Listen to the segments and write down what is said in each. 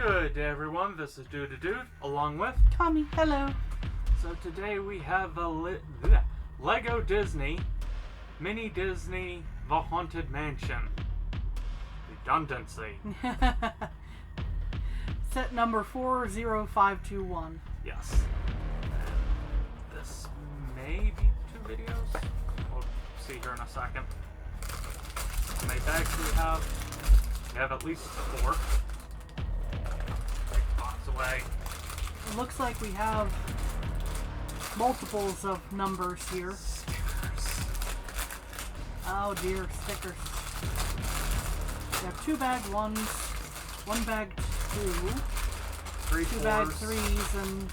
Good day, everyone. This is Dude along with Tommy. Hello. So today we have a Lego Disney Mini Disney The Haunted Mansion. Redundancy. Set number 40521. Yes. And this may be 2 videos. We'll see here in a second. How many bags do we have? We have at least 4. Take the box away. It looks like we have multiples of numbers here. Stickers. Oh dear, stickers. We have 2 bag 1s, 1 bag 2, 3 2 bag 3s, and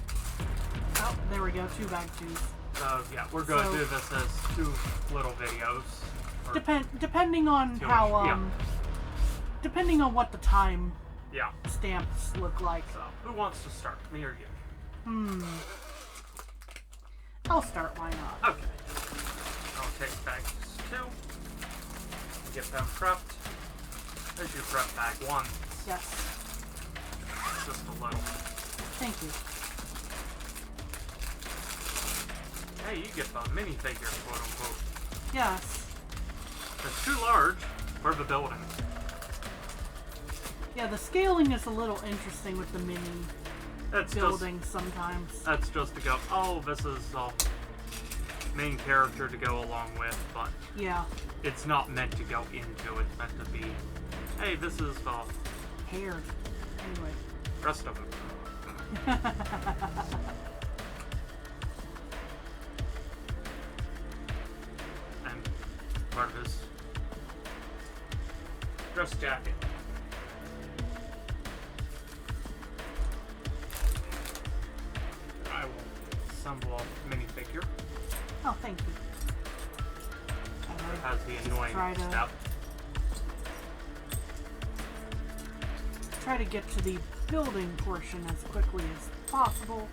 oh, there we go, 2 bag 2s. So yeah, we're going to do this as 2 little videos. Depending on how depending on what the time stamps look like. So who wants to start, me or you? I'll start. Why not? Okay. I'll take bags 2. Get them prepped. There's your prep bag 1. Yes. Just a little. Thank you. Hey, you get the minifigure, quote unquote. Yes. It's too large for the building. Yeah, the scaling is a little interesting with the mini buildings just, sometimes. That's just to go, oh, this is the main character to go along with, but yeah, it's not meant to go into. It's meant to be, hey, this is the hair. Anyway. Rest of it. And part of his dress jacket. I will assemble a minifigure. Oh, thank you. It has the annoying step. Try to get to the building portion as quickly as possible.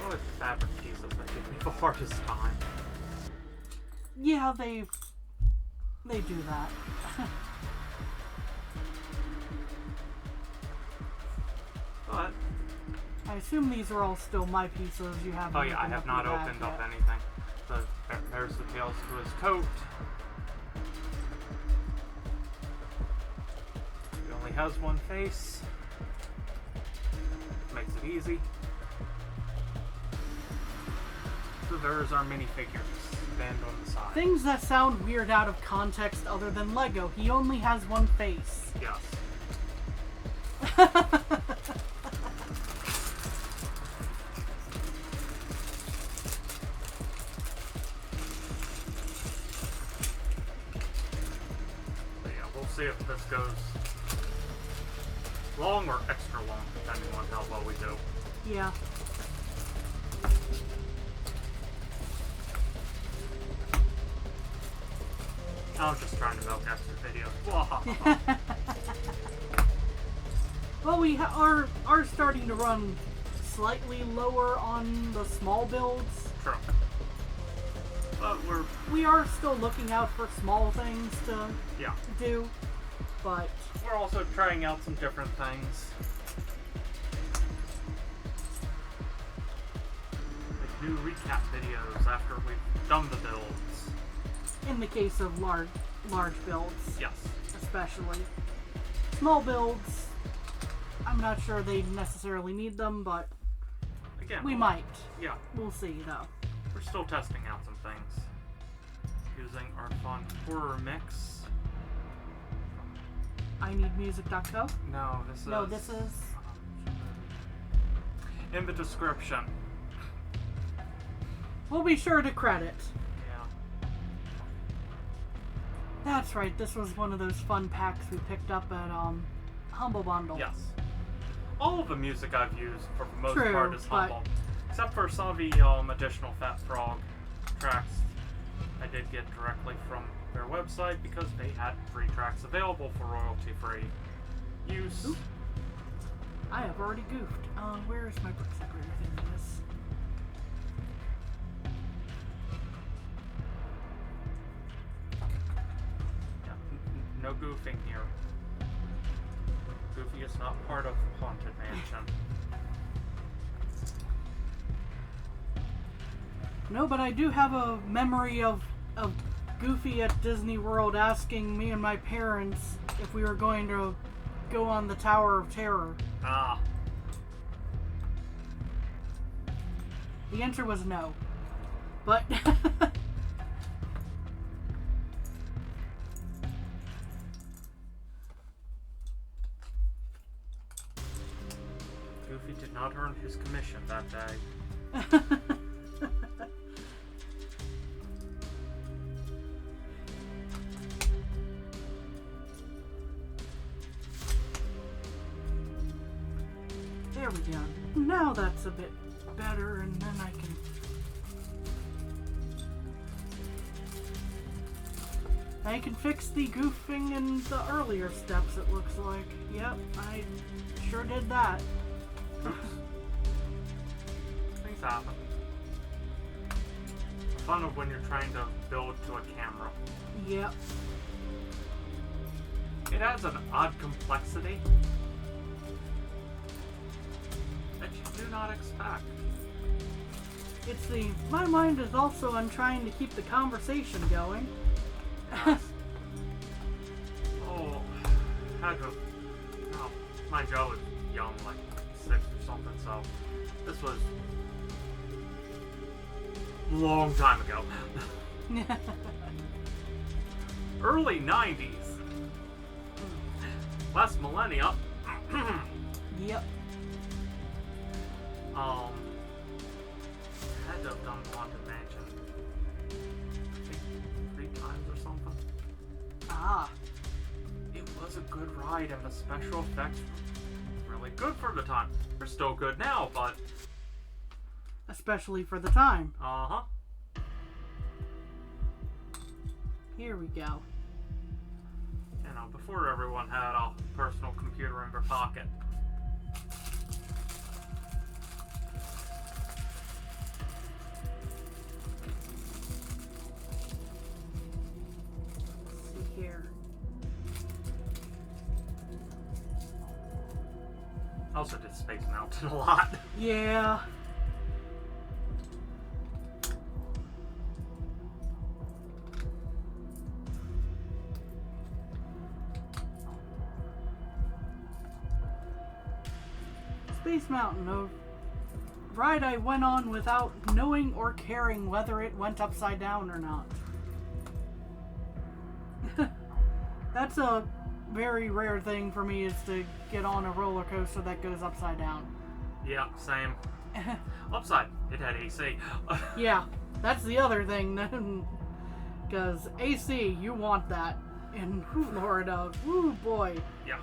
Oh, it's fabric pieces that give me the hardest time. Yeah, they do that. But I assume these are all still my pieces. You haven't. oh yeah, I have not opened up anything. So there's the tails to his coat. He only has one face. Makes it easy. So there's our minifigures. Stand on the side. Things that sound weird out of context other than Lego. He only has one face. Yes. See if this goes long or extra long, depending on how well we do. Yeah. I was just trying to milk extra videos. Well, we are starting to run slightly lower on the small builds. True. But we are still looking out for small things to do, but we're also trying out some different things. Like new recap videos after we've done the builds. In the case of large builds. Yes. Especially. Small builds, I'm not sure they necessarily need them, but again, we might. Yeah. We'll see, though. We're still testing out some things. Using our fun horror mix. ineedmusic.co? No, this is in the description. We'll be sure to credit. Yeah. That's right, this was one of those fun packs we picked up at Humble Bundle. Yes. All of the music I've used for the most True, part is Humble. Except for some of the additional Fat Frog tracks I did get directly from their website because they had free tracks available for royalty-free use. Oop. I have already goofed. Where is my book secretary thing? No goofing here. Goofy is not part of Haunted Mansion. No, but I do have a memory of Goofy at Disney World asking me and my parents if we were going to go on the Tower of Terror. Ah. The answer was no. But... Goofy did not earn his commission that day. There we go. Now that's a bit better, and then I can fix the goofing in the earlier steps, it looks like. Yep, I sure did that. Things happen. The fun of when you're trying to build to a camera. Yep. It adds an odd complexity that you do not expect. It's my mind is also on trying to keep the conversation going. Yes. Oh, had to. No, mind you, I was young, like 6 or something, so this was a long time ago. Early 90s. Last millennia. Yep. Had to have done Haunted Mansion, I think 3 times or something. Ah. It was a good ride, and the special effects were really good for the time. They're still good now, but... Especially for the time. Uh-huh. Here we go. You know, before everyone had a personal computer in their pocket. Let's see here. I also did Space Mountain a lot. Yeah. Space Mountain, a ride I went on without knowing or caring whether it went upside down or not. That's a very rare thing for me, is to get on a roller coaster that goes upside down. Yeah, same. Upside, it had AC. Yeah, that's the other thing, because AC, you want that in Florida. Woo boy. Yeah.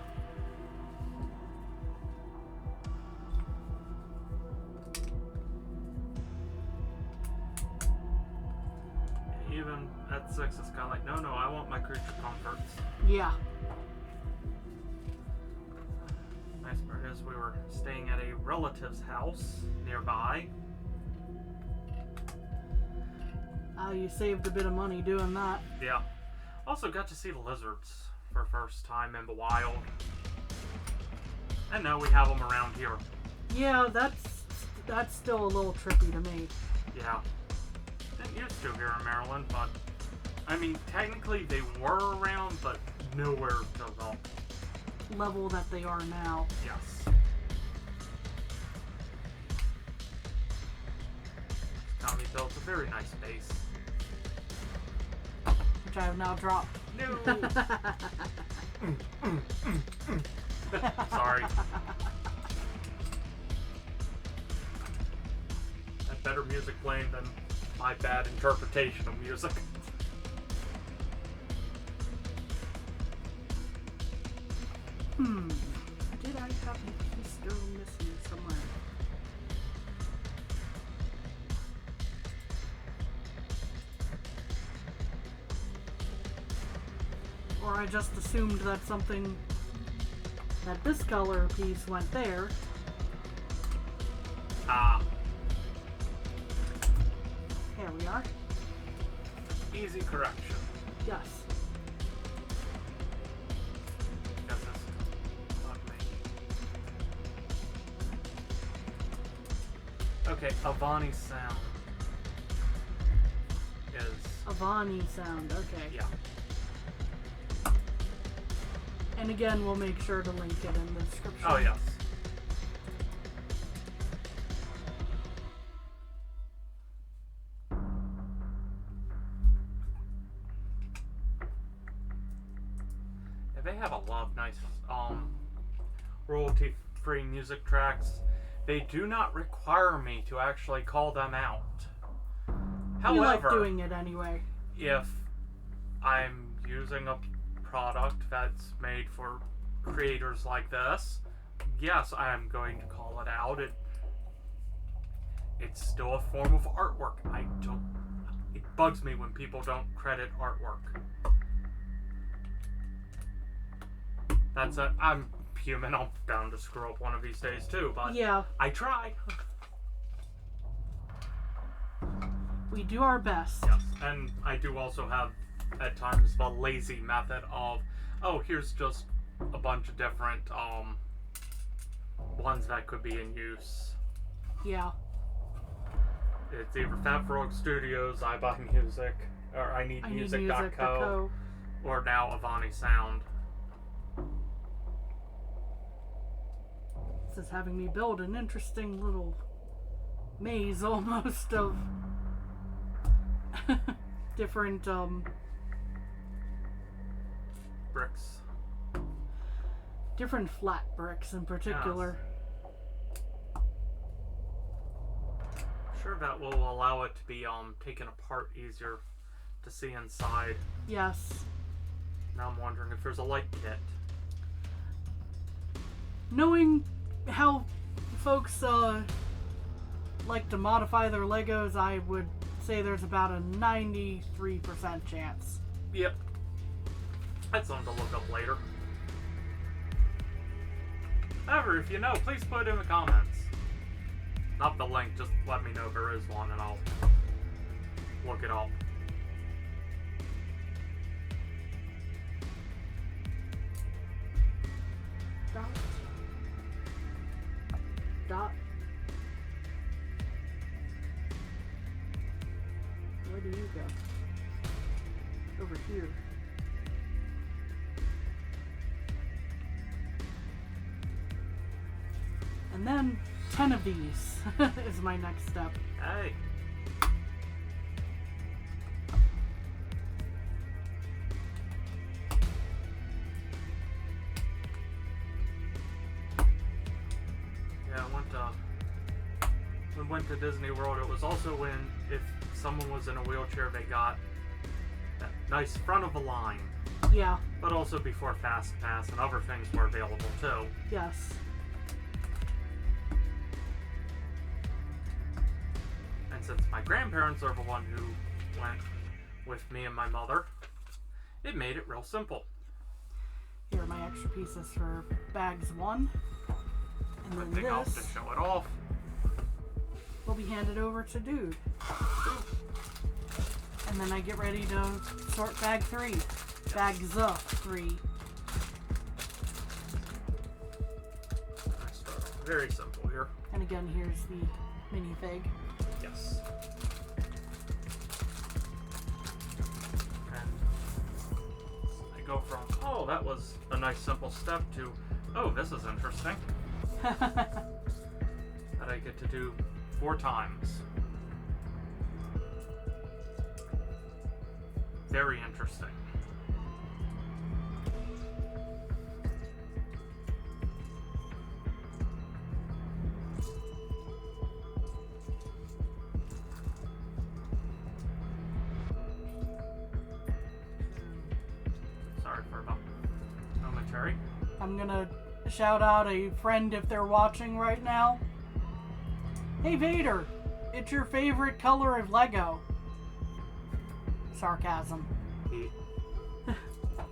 Even at 6, it's kind of like, no, I want my creature comforts. Yeah. Nice part is we were staying at a relative's house nearby. You saved a bit of money doing that. Yeah. Also got to see the lizards for the first time in the wild. And now we have them around here. Yeah, that's still a little trippy to me. Yeah. Didn't used to here in Maryland, but I mean, technically they were around, but nowhere to the level that they are now. Yes. Tommy built a very nice base. Which I have now dropped. No! Sorry. Had better music playing than my bad interpretation of music. Did I have a piece still missing somewhere? Or I just assumed that that this color piece went there. Ah. There we are. Easy correction. Yes. Okay, Avani Sound is... Avani Sound, okay. Yeah. And again, we'll make sure to link it in the description. Oh, yes. Yeah, they have a lot of nice, royalty-free music tracks. They do not require me to actually call them out. You like However, doing it anyway. if I'm using a product that's made for creators like this, yes, I am going to call it out. It's still a form of artwork. It bugs me when people don't credit artwork. I'm human. I'm bound to screw up one of these days too, but Yeah, I try. we do our best. Yes, and I do also have at times the lazy method of, oh, here's just a bunch of different ones that could be in use. Yeah. It's either Fat Frog Studios, I Buy Music, or I Need Music.co, or now Avani Sound. This is having me build an interesting little maze almost of different Bricks. different flat bricks in particular. Sure, that will allow it to be taken apart easier to see inside. Yes. Now I'm wondering if there's a light kit. Knowing how folks like to modify their Legos, I would say there's about a 93% chance. Yep. That's something to look up later. However, if you know, please put it in the comments. Not the link, just let me know there is one and I'll look it up. Dot. Dot. Where do you go? Over here. And then 10 of these is my next step. Hey. Yeah, when we went to Disney World, it was also when if someone was in a wheelchair, they got that nice front of the line. Yeah. But also before Fast Pass and other things were available too. Yes. And since my grandparents are the one who went with me and my mother, it made it real simple. Here are my extra pieces for bags 1. And then Everything else this to show it off. will be handed over to Dude. And then I get ready to sort bag 3. Bags 3. I start off very simple here. And again, here's the minifig. Yes. And I go from, oh, that was a nice simple step to, oh, this is interesting. That I get to do 4 times. Very interesting. Sorry for the momentary. I'm gonna shout out a friend if they're watching right now. Hey Vader, it's your favorite color of Lego. Sarcasm.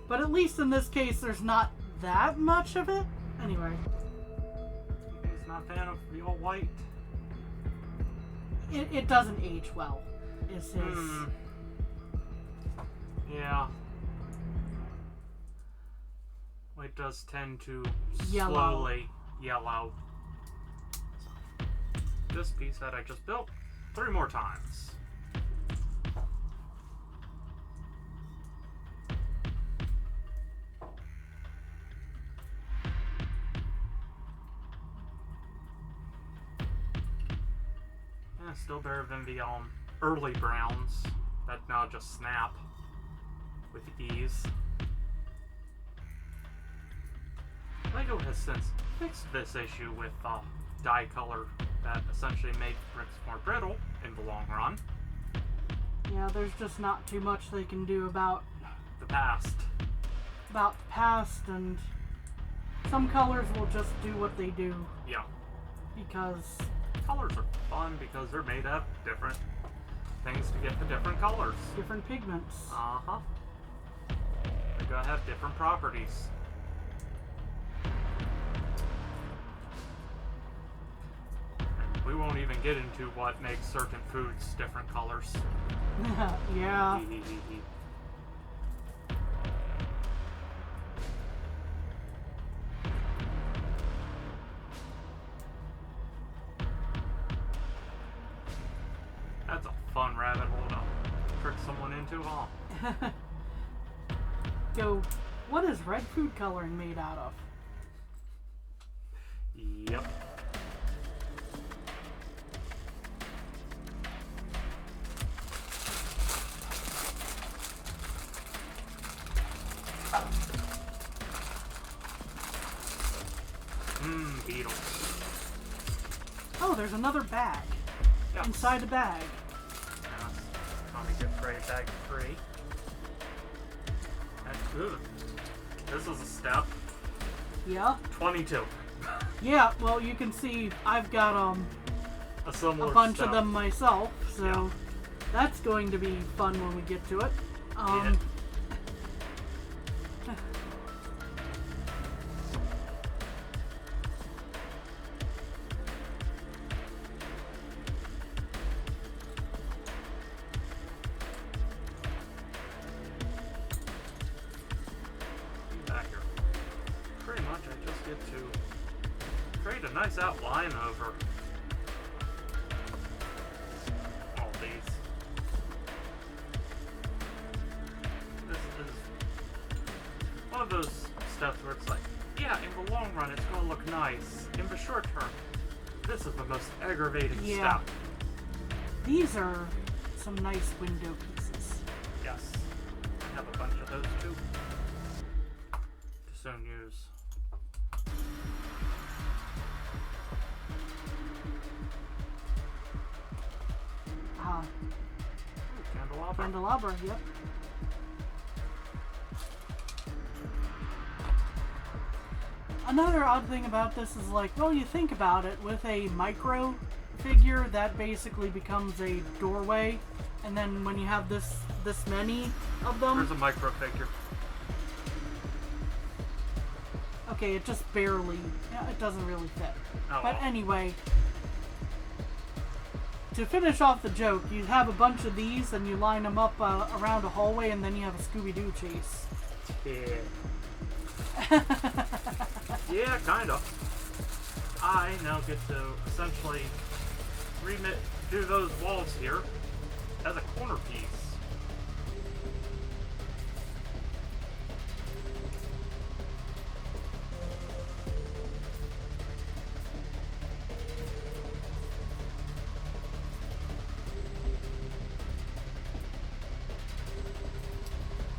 But at least in this case, there's not that much of it. Anyway. He's not a fan of the all white. It doesn't age well, is his. Yeah. White does tend to Yellow. slowly yellow. this piece that I just built 3 more times. Still better than the early browns that now just snap with ease. LEGO has since fixed this issue with dye color that essentially makes bricks more brittle in the long run. Yeah, there's just not too much they can do about The past. And some colors will just do what they do Yeah. because Colors are fun because they're made of different things to get the different colors. different pigments. Uh-huh. They're gonna have different properties. And we won't even get into what makes certain foods different colors. Yeah. That's a fun rabbit hole to trick someone into, huh? Go, what is red food coloring made out of? Yep. Beetles. Oh, there's another bag. Yes. Inside the bag. Yes. Tommy gift trade bag 3. And, ooh, this is a step. Yeah. 22. Yeah, well, you can see I've got A similar a bunch step. of them myself, so Yeah. that's going to be fun when we get to it. Yeah. Back here. Pretty much I just get to create a nice outline over all these. This is one of those steps where it's like, yeah, in the long run it's going to look nice. In the short term, this is the most aggravating Yeah. step. These are some nice window pieces. Yes. I have a bunch of those too. To soon use. Ah, Ooh, candelabra. candelabra, yep. Another odd thing about this is like, well, you think about it, with a micro figure, that basically becomes a doorway, and then when you have this many of them, There's a micro figure. okay, it just barely, it doesn't really fit. Oh, But well. anyway, to finish off the joke, you have a bunch of these and you line them up around a hallway, and then you have a Scooby-Doo chase. Yeah. Yeah, kind of. I now get to essentially do those walls here as a corner piece.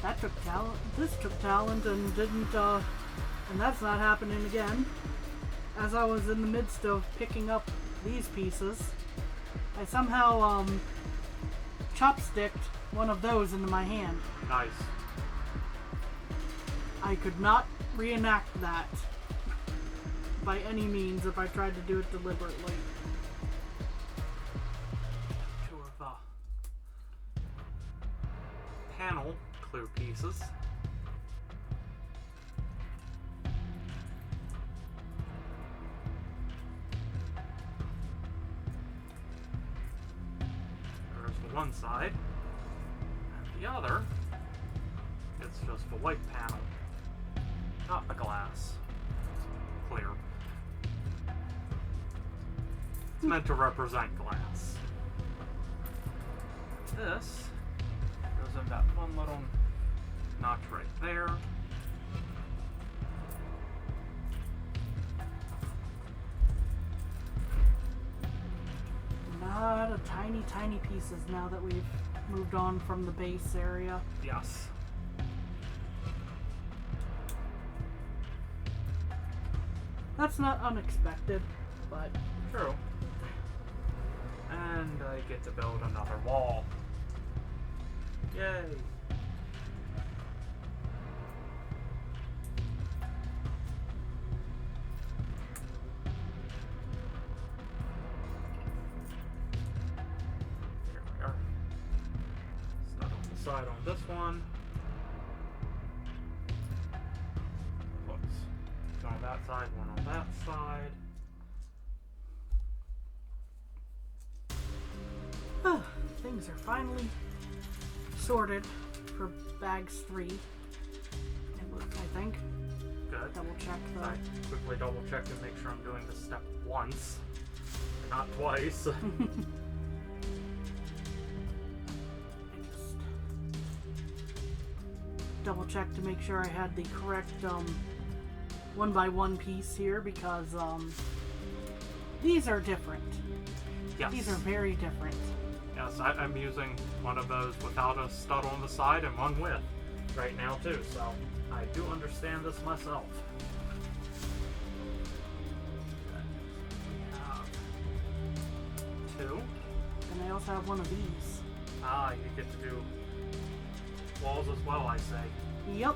That took talent. This took talent and didn't, and that's not happening again. As I was in the midst of picking up these pieces, I somehow, chopsticked one of those into my hand. Nice. I could not reenact that by any means if I tried to do it deliberately. Two of panel clue pieces. There's the one side, and the other, it's just the white panel, not the glass. It's clear. It's meant to represent glass. This goes in that one little notch right there. A lot of tiny, tiny pieces now that we've moved on from the base area. Yes. That's not unexpected, but... True. And I get to build another wall. Yay! Here we are. Start on the side on this one. Whoops. One on that side, one on that side. Things are finally sorted for bags 3. I think. Good. Double check I the... quickly double check and make sure I'm doing this step once, not twice. I just double check to make sure I had the correct 1x1 piece here because these are different. Yes. These are very different. Yes, I'm using one of those without a stud on the side and one with right now too, so I do understand this myself. We have 2. And I also have one of these. Ah, you get to do walls as well, I say. Yep.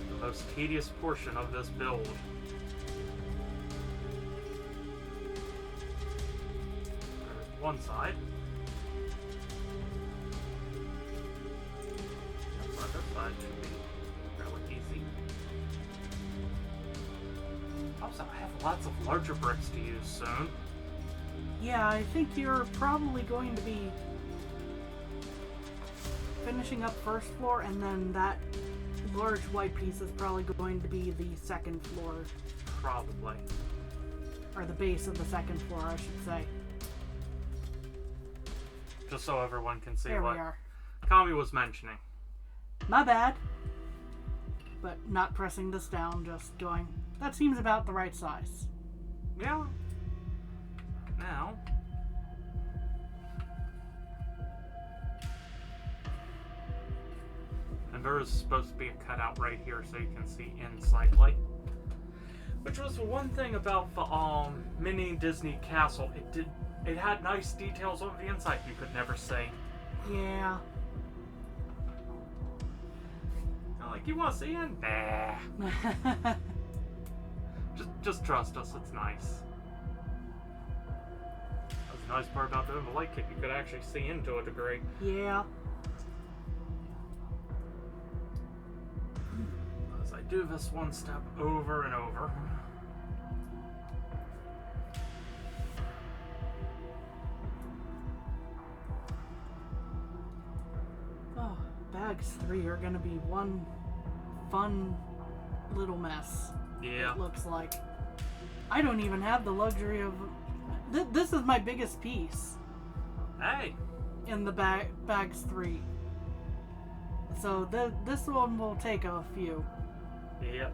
The most tedious portion of this build. There's one side. The other side should be fairly easy. Also, I have lots of larger bricks to use soon. Yeah, I think you're probably going to be finishing up first floor, and then that large white piece is probably going to be the second floor, Probably. or the base of the second floor, I should say. Just so everyone can see There what we are. Kami was mentioning. My bad. But not pressing this down, just going, that seems about the right size. Yeah. Now. And there is supposed to be a cutout right here so you can see in slightly. Which was the one thing about the mini Disney Castle. It had nice details on the inside you could never see. Yeah. Like, you want to see in? Nah. Just trust us, it's nice. That's the nice part about doing the light kit, you could actually see into a degree. Yeah. As I do this one step over and over. Oh, bags 3 are gonna be one fun little mess. Yeah. It looks like. I don't even have the luxury of... This is my biggest piece Hey! in the bags 3. So this one will take a few. Yep.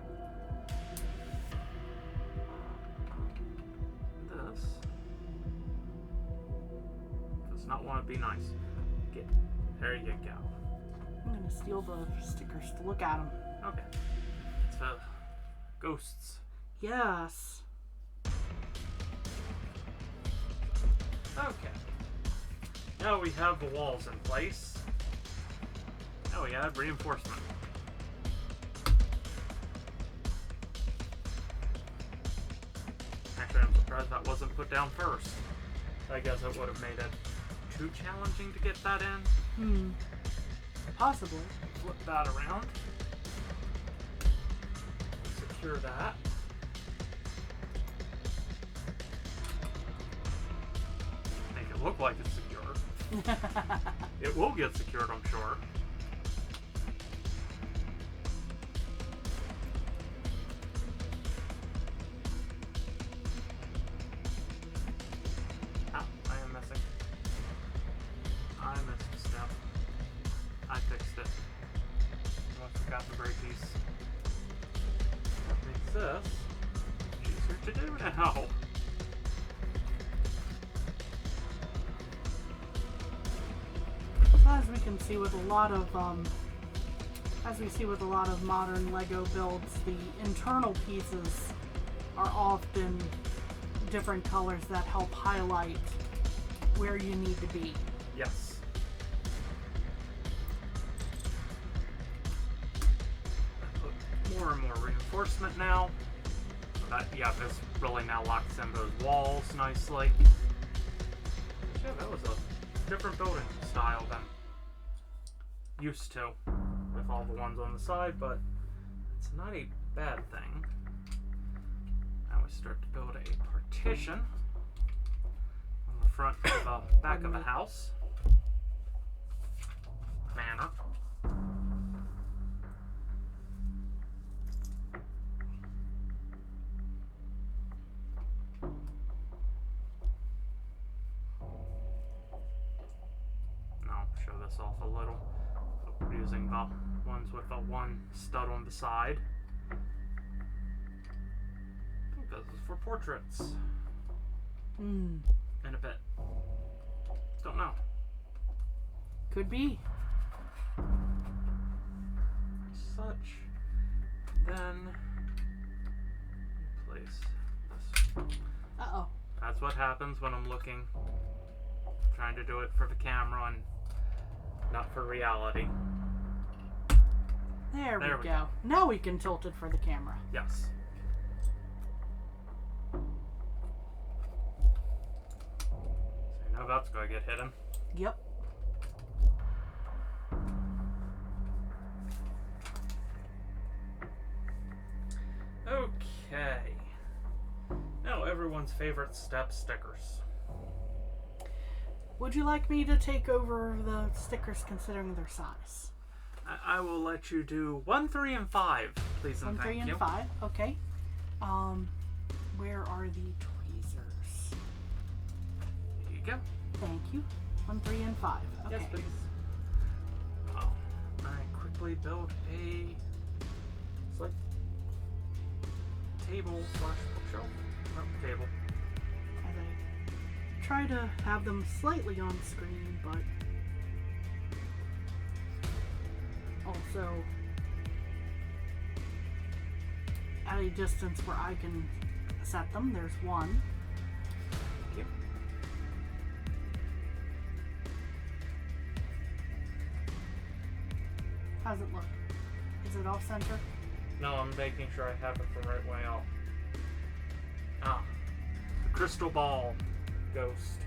This does not want to be nice. There you go. I'm gonna steal the stickers to look at them. Okay. It's ghosts. Yes. Okay. Now we have the walls in place. Now we add reinforcement. Actually, I'm surprised that wasn't put down first. I guess it would have made it too challenging to get that in. Possibly. Flip that around. Secure that. Make it look like it's secure. It will get secured, I'm sure. the gray piece. That makes this easier to do now. So as we can see with a lot of modern Lego builds, the internal pieces are often different colors that help highlight where you need to be. Yes. Put more and more reinforcement now. This really now locks in those walls nicely. Yeah, that was a different building style than used to with all the ones on the side, but it's not a bad thing. Now we start to build a partition on the front of the back of the house. Manor. I'll show this off a little. We're using the ones with the one stud on the side. I think this is for portraits. In a bit. Don't know. Could be. Such. Then place this. Uh-oh. That's what happens when I'm trying to do it for the camera and not for reality. There we go. Now we can tilt it for the camera. Yes. So now that's going to get hidden. Yep. Okay. Now everyone's favorite step, stickers. Would you like me to take over the stickers considering their size? I will let you do 1, 3, and 5, please and 1, 3, thank you. and 5. Okay. Where are the tweezers? There you go. Thank you. 1, 3, and 5. Okay. Yes, please. Oh, I quickly built a like table / bookshelf. No, table. As I try to have them slightly on screen, but also at a distance where I can set them. There's one. Thank you. How's it look? Is it off center? No, I'm making sure I have it the right way out. Ah, the crystal ball ghost.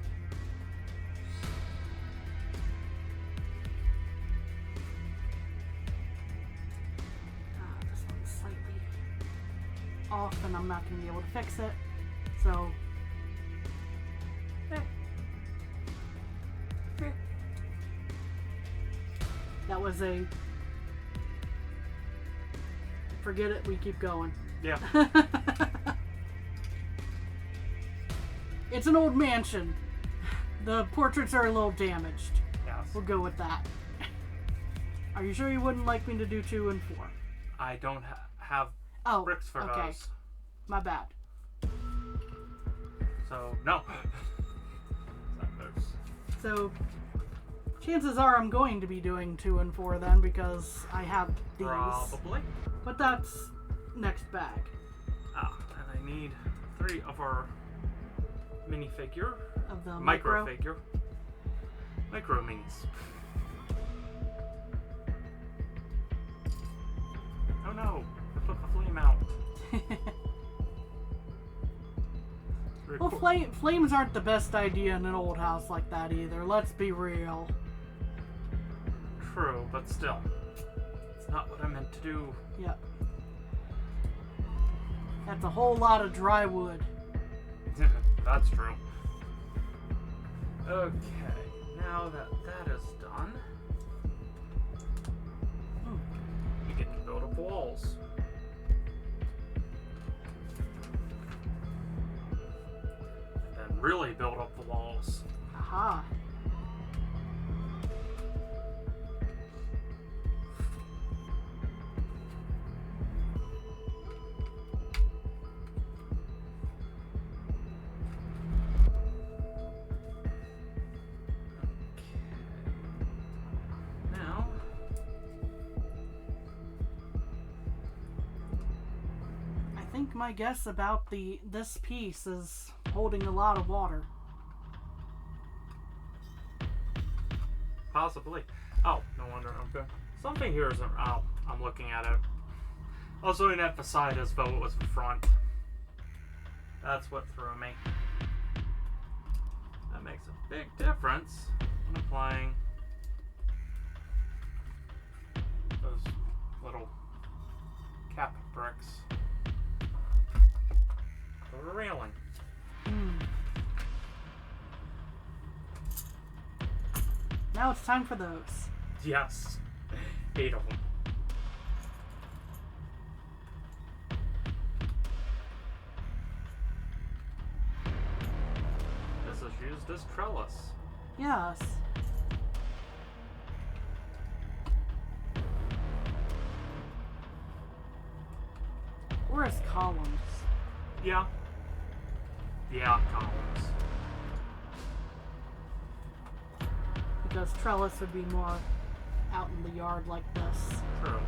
This one's slightly off and I'm not going to be able to fix it. So, that was a forget it, we keep going. Yeah. It's an old mansion. The portraits are a little damaged. Yes. We'll go with that. Are you sure you wouldn't like me to do 2 and 4? I don't have bricks for okay. those. My bad. So, no. So, chances are I'm going to be doing 2 and 4 then because I have these. Probably. But that's next bag. Ah, and I need 3 of our minifigure. Of the micro figure. Micro minis. Oh no, I put the flame out. Well, flames aren't the best idea in an old house like that either. Let's be real. True, but still. It's not what I meant to do. Yep. That's a whole lot of dry wood. That's true. Okay, now that that is done, we get to build up walls. And then really build up the walls. Aha. my guess about this piece is holding a lot of water. Possibly. Oh, no wonder. Okay. Something here isn't. Oh, I'm looking at it. I was looking at the side as though it was the front. That's what threw me. That makes a big difference when applying those little cap bricks for the railing. Now it's time for those. Yes. 8 of them. This is used as trellis. Yes. Or as columns. Yeah. Yeah, columns. Because trellis would be more out in the yard like this. True.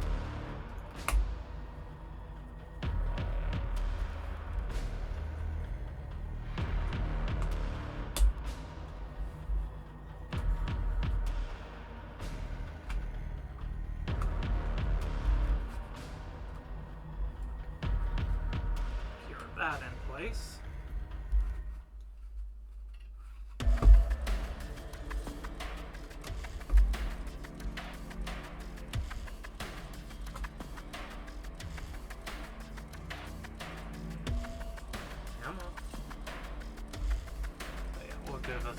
Secure that in place. We'll give us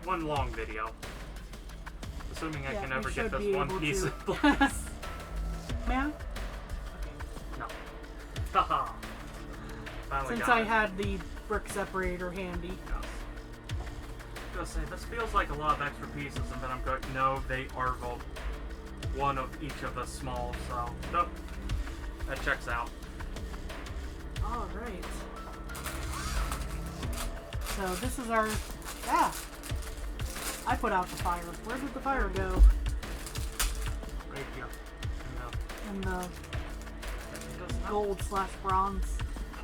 one long video. Assuming I can ever get this one piece in place. Ma'am? No. Haha. Finally Since got I it. had the brick separator handy. Yes. I was gonna say, this feels like a lot of extra pieces, and then I'm going, no, they are both one of each of the small, so, nope. That checks out. Alright. So this is our... Yeah. I put out the fire. Where did the fire go? Right here. In the It does not, gold/bronze.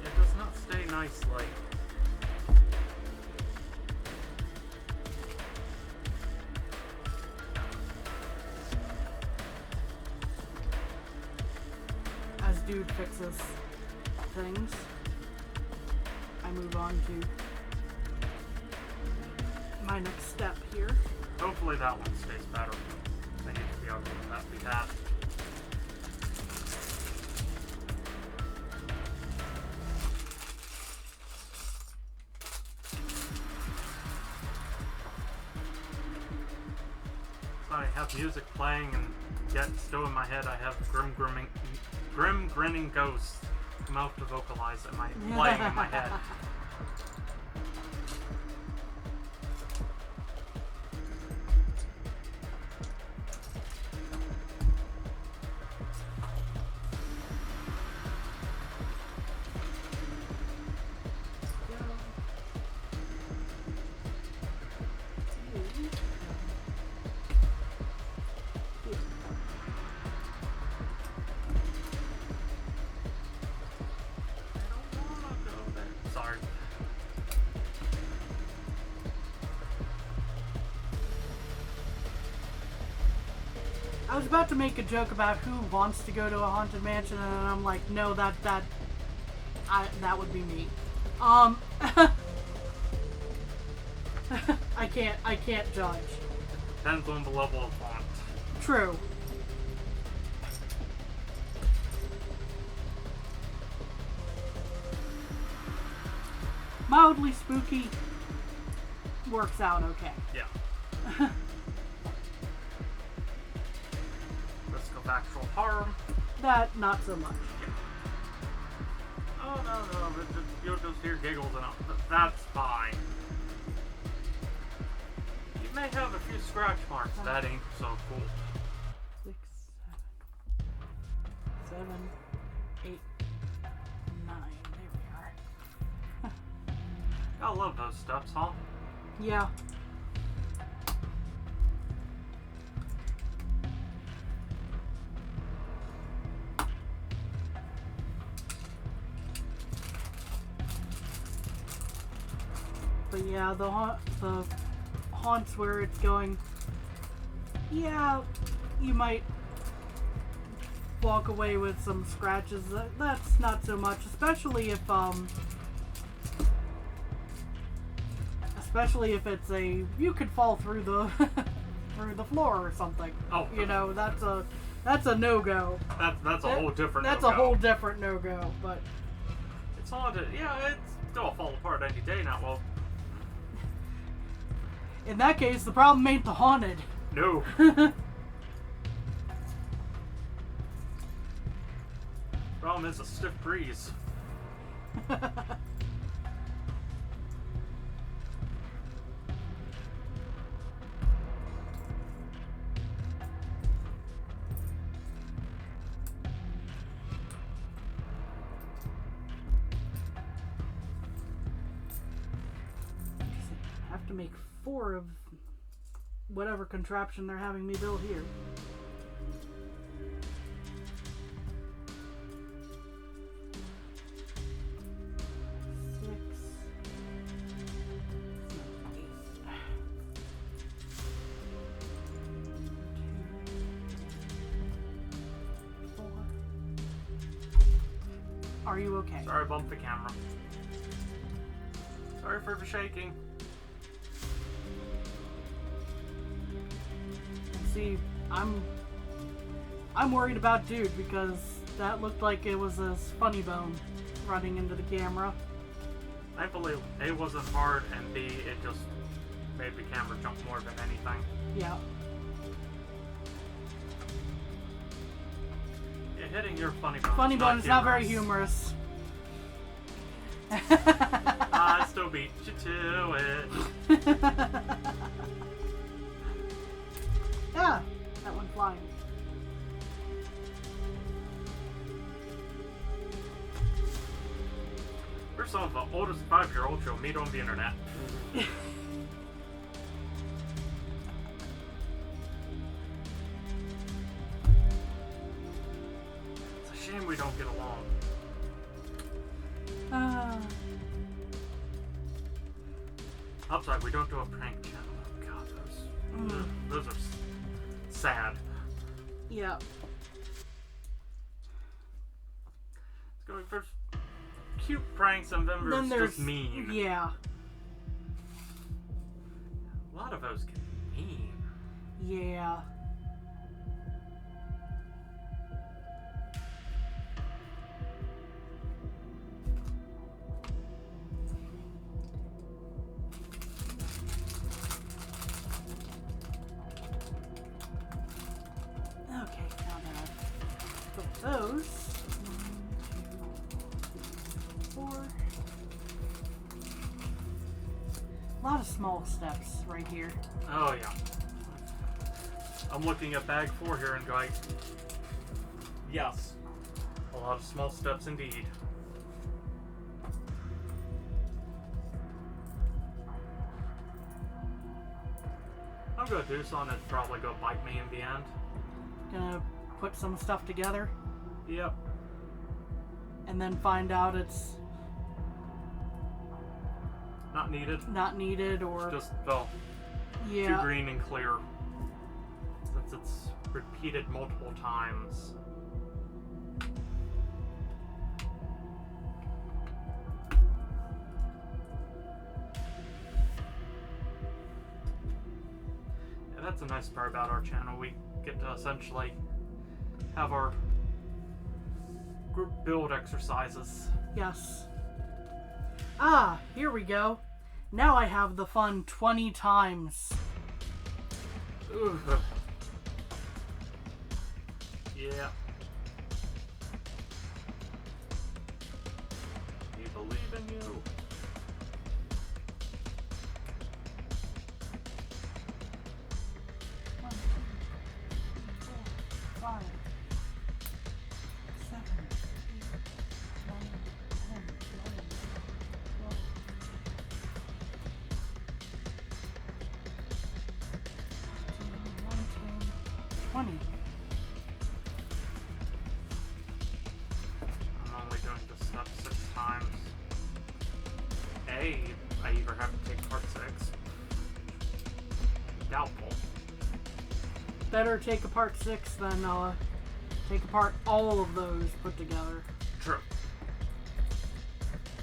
it does not stay nicely. As dude fixes things, I move on to my next step here. Hopefully that one stays better. I need to be able to let that be that. So I have music playing, and yet still in my head I have grim grinning ghosts come out to vocalize it, playing in my head. Sorry. I was about to make a joke about who wants to go to a haunted mansion, and I'm like, no, that would be me. I can't judge. Depends on the level of font. True. Mildly spooky works out okay. Yeah. Risk of actual harm. That, not so much. Oh, no, you'll just hear giggles and all. That's fine. You may have a few scratch marks. That ain't so cool. 6, 7, 8, 9. There we are. I love those steps, huh? Yeah. But yeah, the haunts where it's going, yeah, you might walk away with some scratches. That's not so much, especially if it's you could fall through the through the floor or something. Oh, you know, that's a no-go. That's a whole different. That's no-go. a whole different no-go. But it's haunted. Yeah, it's still fall apart any day now. Well, in that case, the problem ain't the haunted. no. Problem is a stiff breeze. Have to make 4 of whatever contraption they're having me build here. Are you okay? Sorry, I bumped the camera. Sorry for the shaking. See, I'm worried about Dude because that looked like it was a funny bone running into the camera. Thankfully, A, wasn't hard, and B, it just made the camera jump more than anything. Yeah. Yeah, hitting your funny bone. Funny bone is not very humorous. humorous. I still beat you to it. Yeah, that went flying. We're some of the oldest 5-year-olds you'll meet on the internet. It's a shame we don't get along. I'm sorry, we don't do a prank channel. Oh god, those are sad. Yeah. It's going for cute pranks and then there's just mean. Yeah. A lot of those can be mean. Yeah. Okay, now that I've put those. 1, 2, 3, 4. A lot of small steps right here. Oh yeah. I'm looking at bag 4 here and going, yes, a lot of small steps indeed. I'm gonna do something that's probably gonna bite me in the end. Gonna put some stuff together Yep. and then find out it's Not needed. not needed or Just felt too yeah. green and clear. Since it's repeated multiple times. Yeah, that's a nice part about our channel. We get to essentially have our group build exercises. Yes. Ah, here we go. Now I have the fun 20 times. Ugh. Yeah. We believe in you. One, 2, 3, 4, 5, 7, 8, 9, 10, 11, 12. 20. I'm only doing this step 6 times. A, I either have to take part Doubtful. Better take apart 6 than take apart all of those put together. True.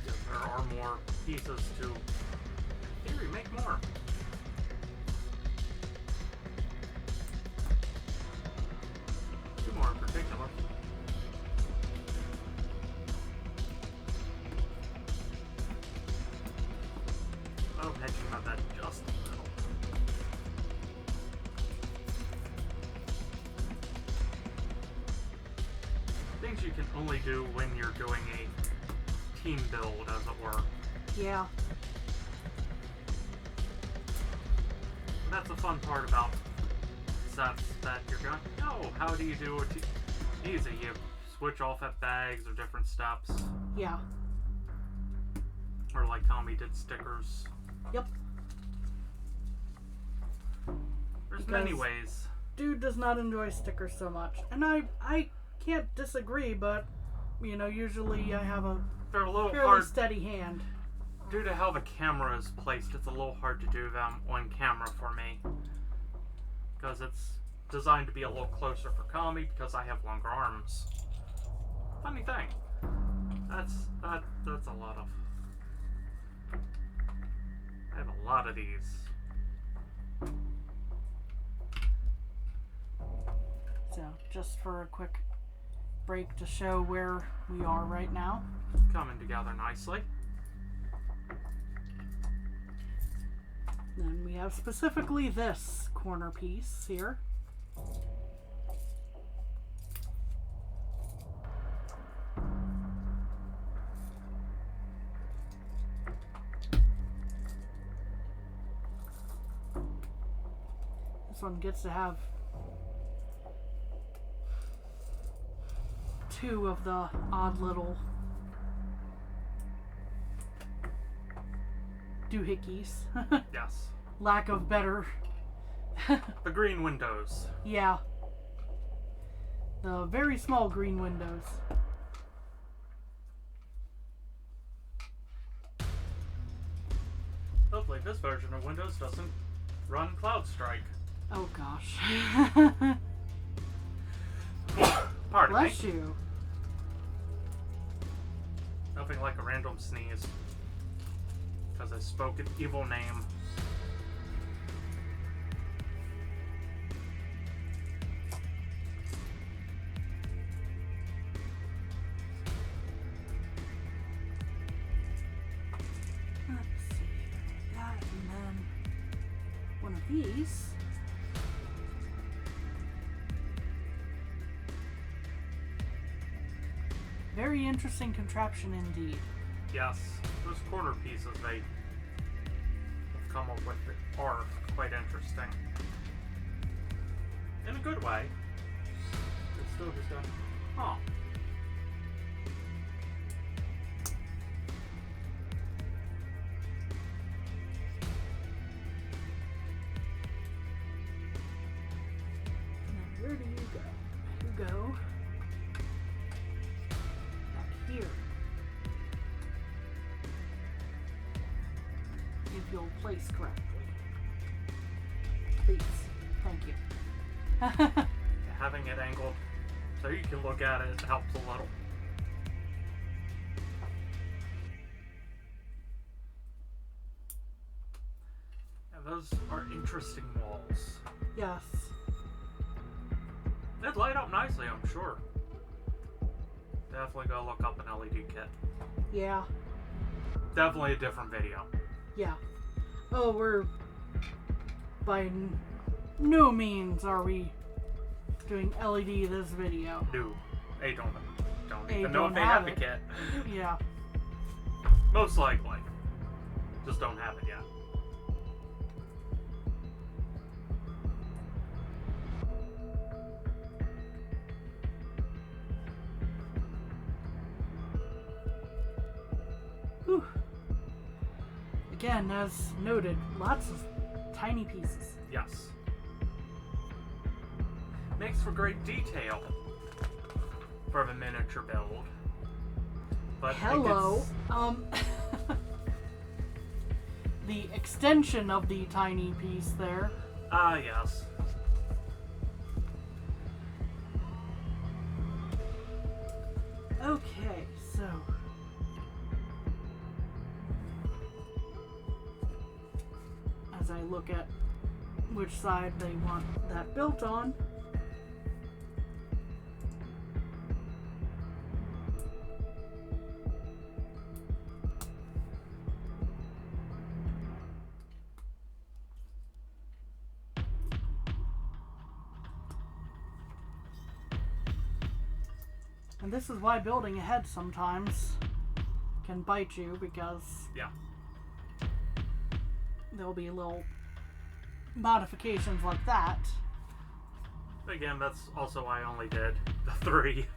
Because there are more pieces to, in theory, make more. Two more in particular. Oh, hedging about that just a little. Things you can only do when you're doing a team build, as it were. Yeah. That's the fun part about sets that you're going, oh, how do you do it? Easy, you switch off at bags or different steps. Yeah. Or like Tommy did stickers. Yep. There's many ways. Dude does not enjoy stickers so much. And I can't disagree, but, you know, usually I have a They're a little fairly hard. steady hand. Due to how the camera is placed, it's a little hard to do them on camera for me. Because it's designed to be a little closer for Kami because I have longer arms. Funny thing. That's a lot of... I have a lot of these. So, just for a quick break to show where we are right now. Coming together nicely. Then we have specifically this corner piece here. This one gets to have 2 of the odd little doohickeys. Yes. Lack of better. The green windows. Yeah. The very small green windows. Hopefully this version of Windows doesn't run CloudStrike. Oh gosh. Pardon Bless me. you. Nothing like a random sneeze. Because I spoke an evil name. Let's see. That and then one of these. Very interesting contraption indeed. Yes, those corner pieces they have come up with are quite interesting. In a good way. It's still just a, huh. And then where do you go? You go back here. If you'll place correctly. Please. Thank you. Having it angled so you can look at it helps a little. And those are interesting walls. Yes. They'd light up nicely, I'm sure. Definitely go look up an LED kit. Yeah. Definitely a different video. Yeah. Oh, we're by no means are we doing LED this video. No. They don't They even know don't if they have the have kit. Yeah. Most likely. Just don't have it yet. Whew. Again, as noted, lots of tiny pieces. Yes. Makes for great detail for the miniature build. But Hello. The extension of the tiny piece there Ah, yes. Okay, so as I look at which side they want that built on, and this is why building ahead sometimes can bite you, because Yeah. there'll be little modifications like that. Again, that's also why I only did the 3,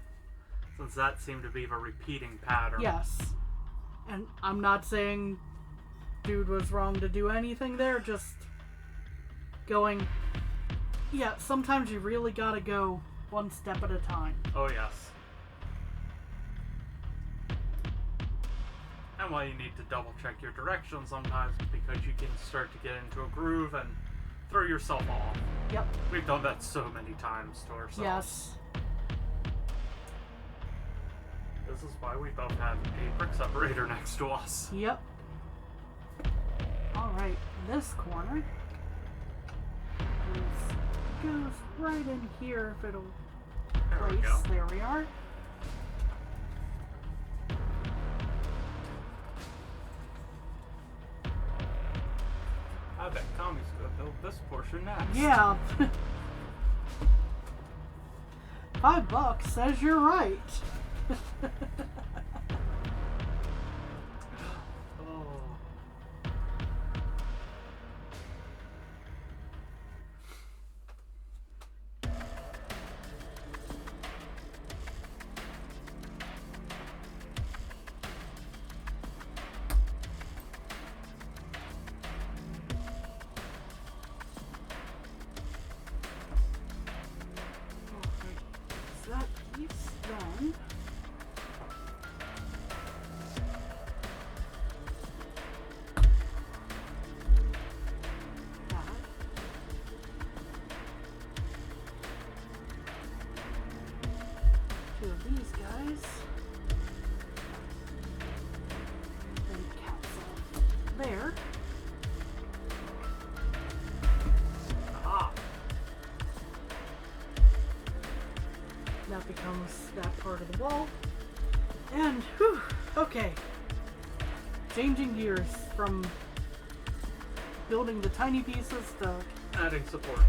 since that seemed to be the repeating pattern. Yes. And I'm not saying dude was wrong to do anything there, just going, yeah, sometimes you really gotta go one step at a time. Oh, yes. And why you need to double check your direction sometimes, because you can start to get into a groove and throw yourself off. Yep. We've done that so many times to ourselves. Yes. This is why we both have a brick separator next to us. Yep. Alright, this corner goes right in here if it'll There we place. go. There we are. I bet Kami's gonna build this portion next. Yeah. $5 says you're right. Oh. So that piece then. That. Two of these guys. Then capsule there. Aha. That becomes that part of the wall. And, whew, okay. Changing gears from building the tiny pieces to Adding support.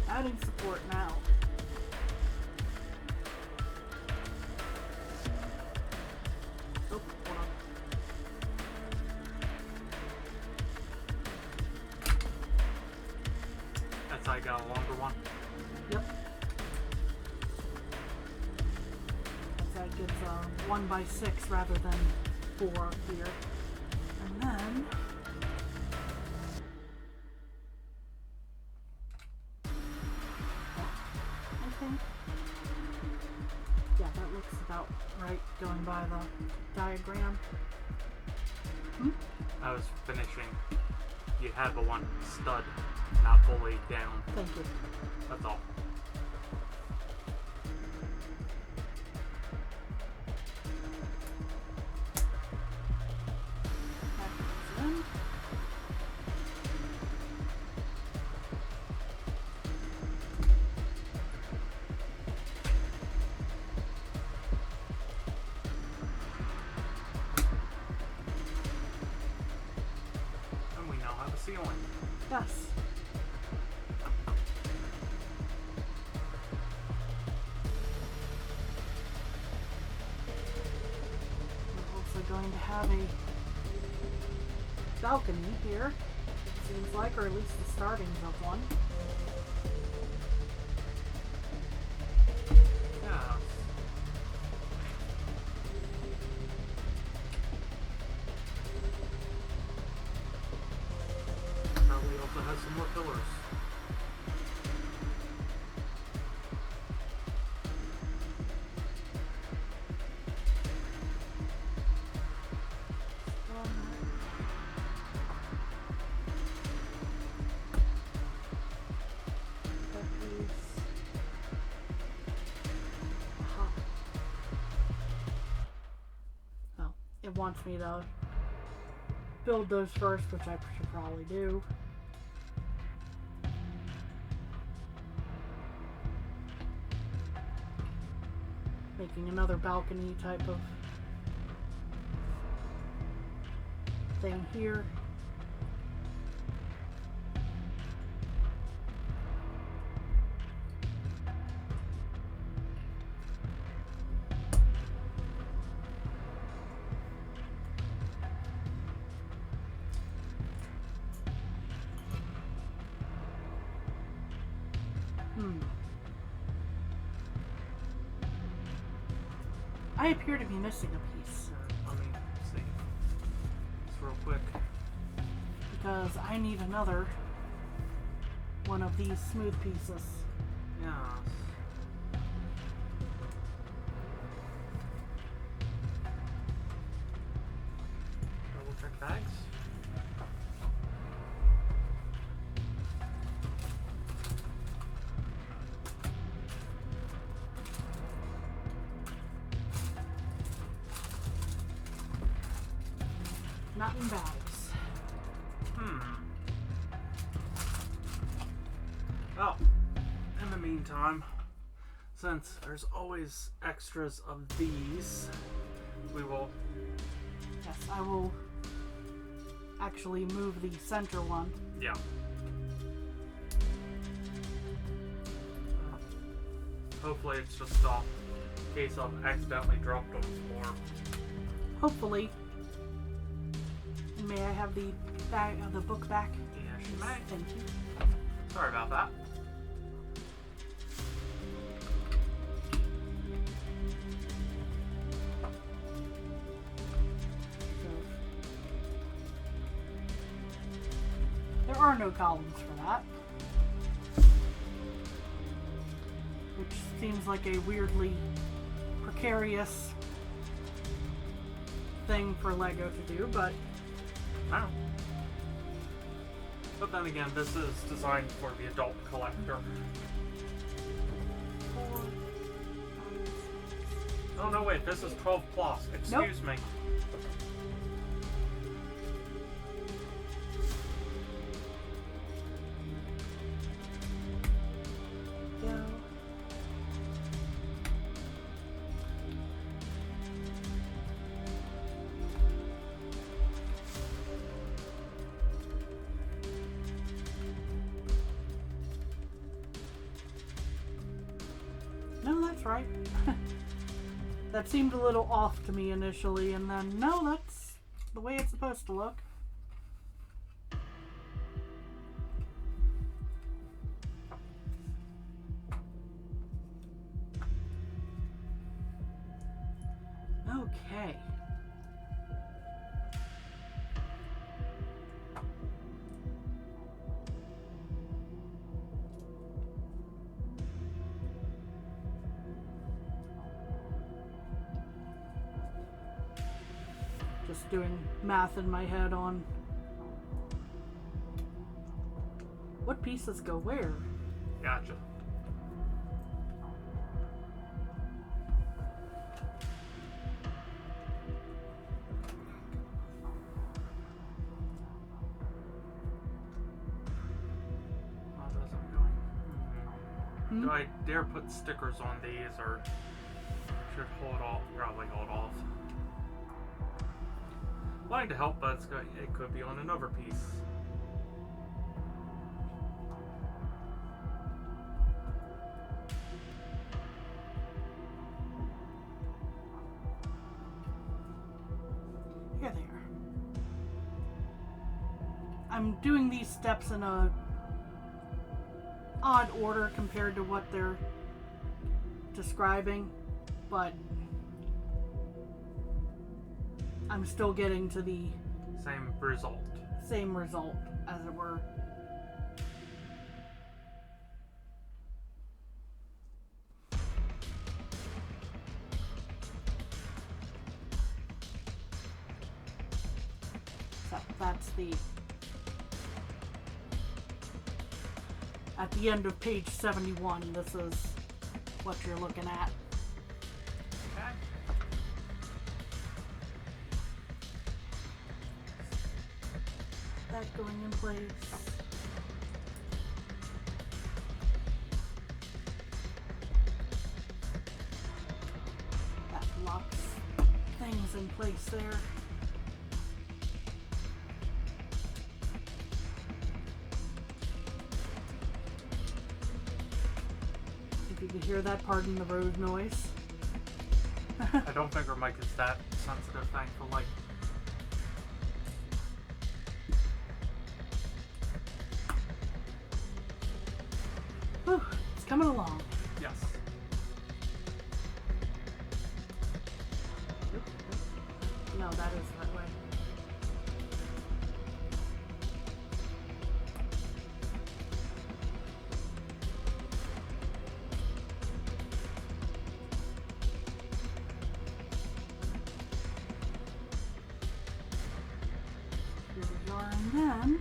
adding support now. Oh, hold on. That's how I got a longer one. Yep. That gives 1x6 rather than 4 here. And then I think, yeah, that looks about right going by the diagram. I was finishing. You had the one stud not fully down. Thank you. That's all. That goes in. And we now have a ceiling. Yes. We're also going to have a balcony here, seems like, or at least the startings of one. Yeah. Probably also has some more pillars. it wants me to build those first, which I should probably do. Making another balcony type of thing here. I appear to be missing a piece. Let me see. Just real quick. Because I need another one of these smooth pieces. Yes. Double check bags. Not in bags. Well, in the meantime, since there's always extras of these, we will... Yes, I will actually move the center one. Yeah. Hopefully it's just a case of accidentally dropped them or... Hopefully. May I have the bag of the book back? Yes, you may. Thank you. Sorry about that. So, there are no columns for that. Which seems like a weirdly precarious thing for LEGO to do, but No. But then again, this is designed for the adult collector. Oh no, wait, this is 12 plus. Excuse me. go. No, that's right. That seemed a little off to me initially, and then, no, that's the way it's supposed to look. Okay. Just doing math in my head on what pieces go where. Gotcha. How does it going? Do I dare put stickers on these, or should hold off? Probably hold off. Wanting to help, but it could be on another piece. Here they are. I'm doing these steps in a odd order compared to what they're describing, but I'm still getting to the Same result. same result, as it were. So that's the... At the end of page 71, this is what you're looking at. Okay. that going in place. That locks things in place there. If you could hear that, pardon the road noise. I don't think her mic is that sensitive, thankfully. Whew, it's coming along. Yes. No, that is that way. Here we are, and then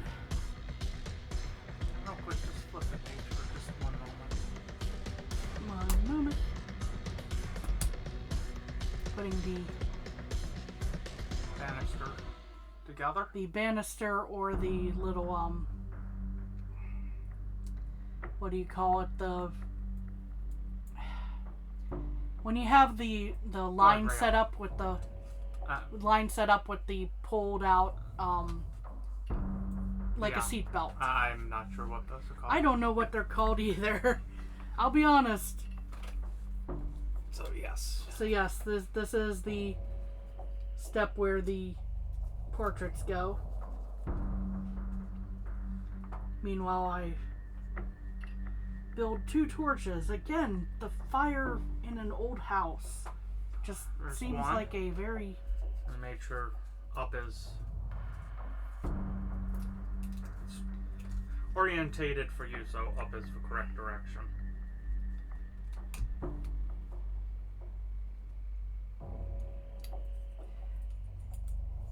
Real quick, just flip the page for just one moment. one moment. Putting Banister together. the banister or the little what do you call it, the when you have the line Guardrail. set up with the pulled out like Yeah. a seat belt. I'm not sure what those are called. I don't know what they're called either. I'll be honest. So yes. So yes, this is the step where the portraits go. Meanwhile, I build 2 torches. Again, the fire in an old house just There's seems one. like a very... And make sure up is it's orientated for you, so up is the correct direction.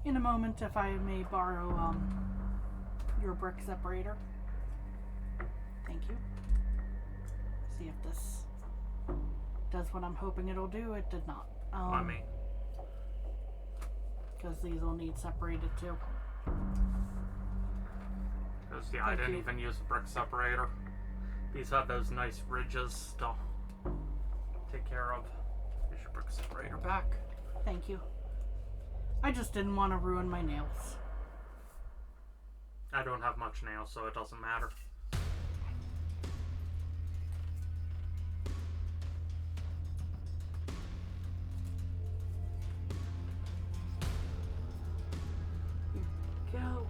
In a moment, if I may borrow your brick separator. Thank you. See if this does what I'm hoping it'll do. It did not. I mean, Because these will need separated too. because yeah, I Thank didn't you. even use a brick separator. These have those nice ridges to take care of. Here's your brick separator back. Thank you. I just didn't want to ruin my nails. I don't have much nails, so it doesn't matter. Go.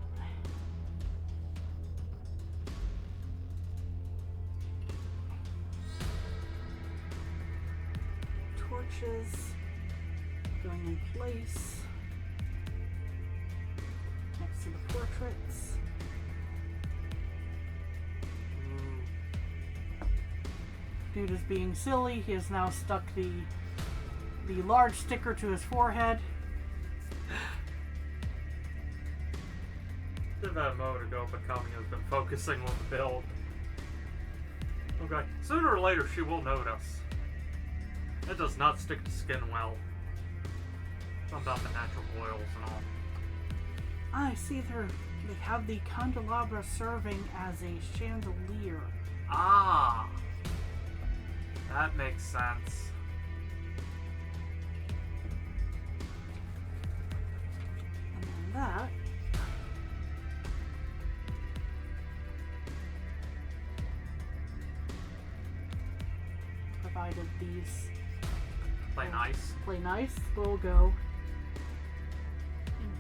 Torches going in place next to the portraits. Dude is being silly. He has now stuck the large sticker to his forehead. Did that a moment ago, but Kami has been focusing on the build. Okay, sooner or later she will notice. It does not stick to skin well. Something about the natural oils and all. I see they have the candelabra serving as a chandelier. Ah! That makes sense. And then that provided these Play nice. play nice will go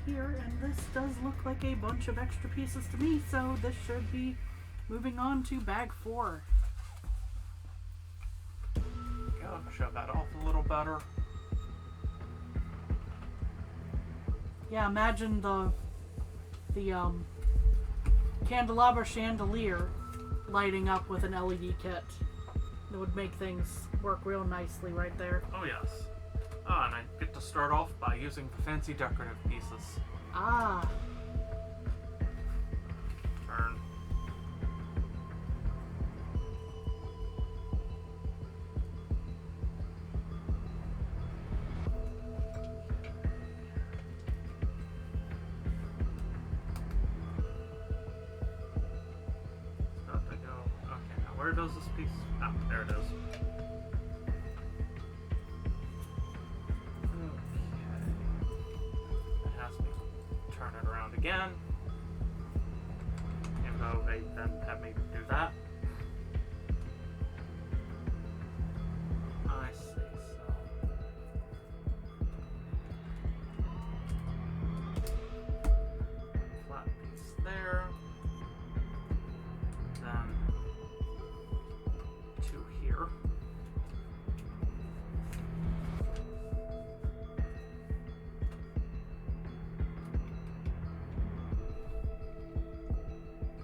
in here, and this does look like a bunch of extra pieces to me, so this should be moving on to bag 4. Go, show that off a little better. Yeah, imagine the candelabra chandelier lighting up with an LED kit. That would make things work real nicely right there. Oh yes. Ah, and I get to start off by using the fancy decorative pieces. Ah, Turn. Where does this piece... Ah, there it is. Okay. It has me turn it around again. Even though they then have me do that. I see, so... Flat piece there. Then... 2 here.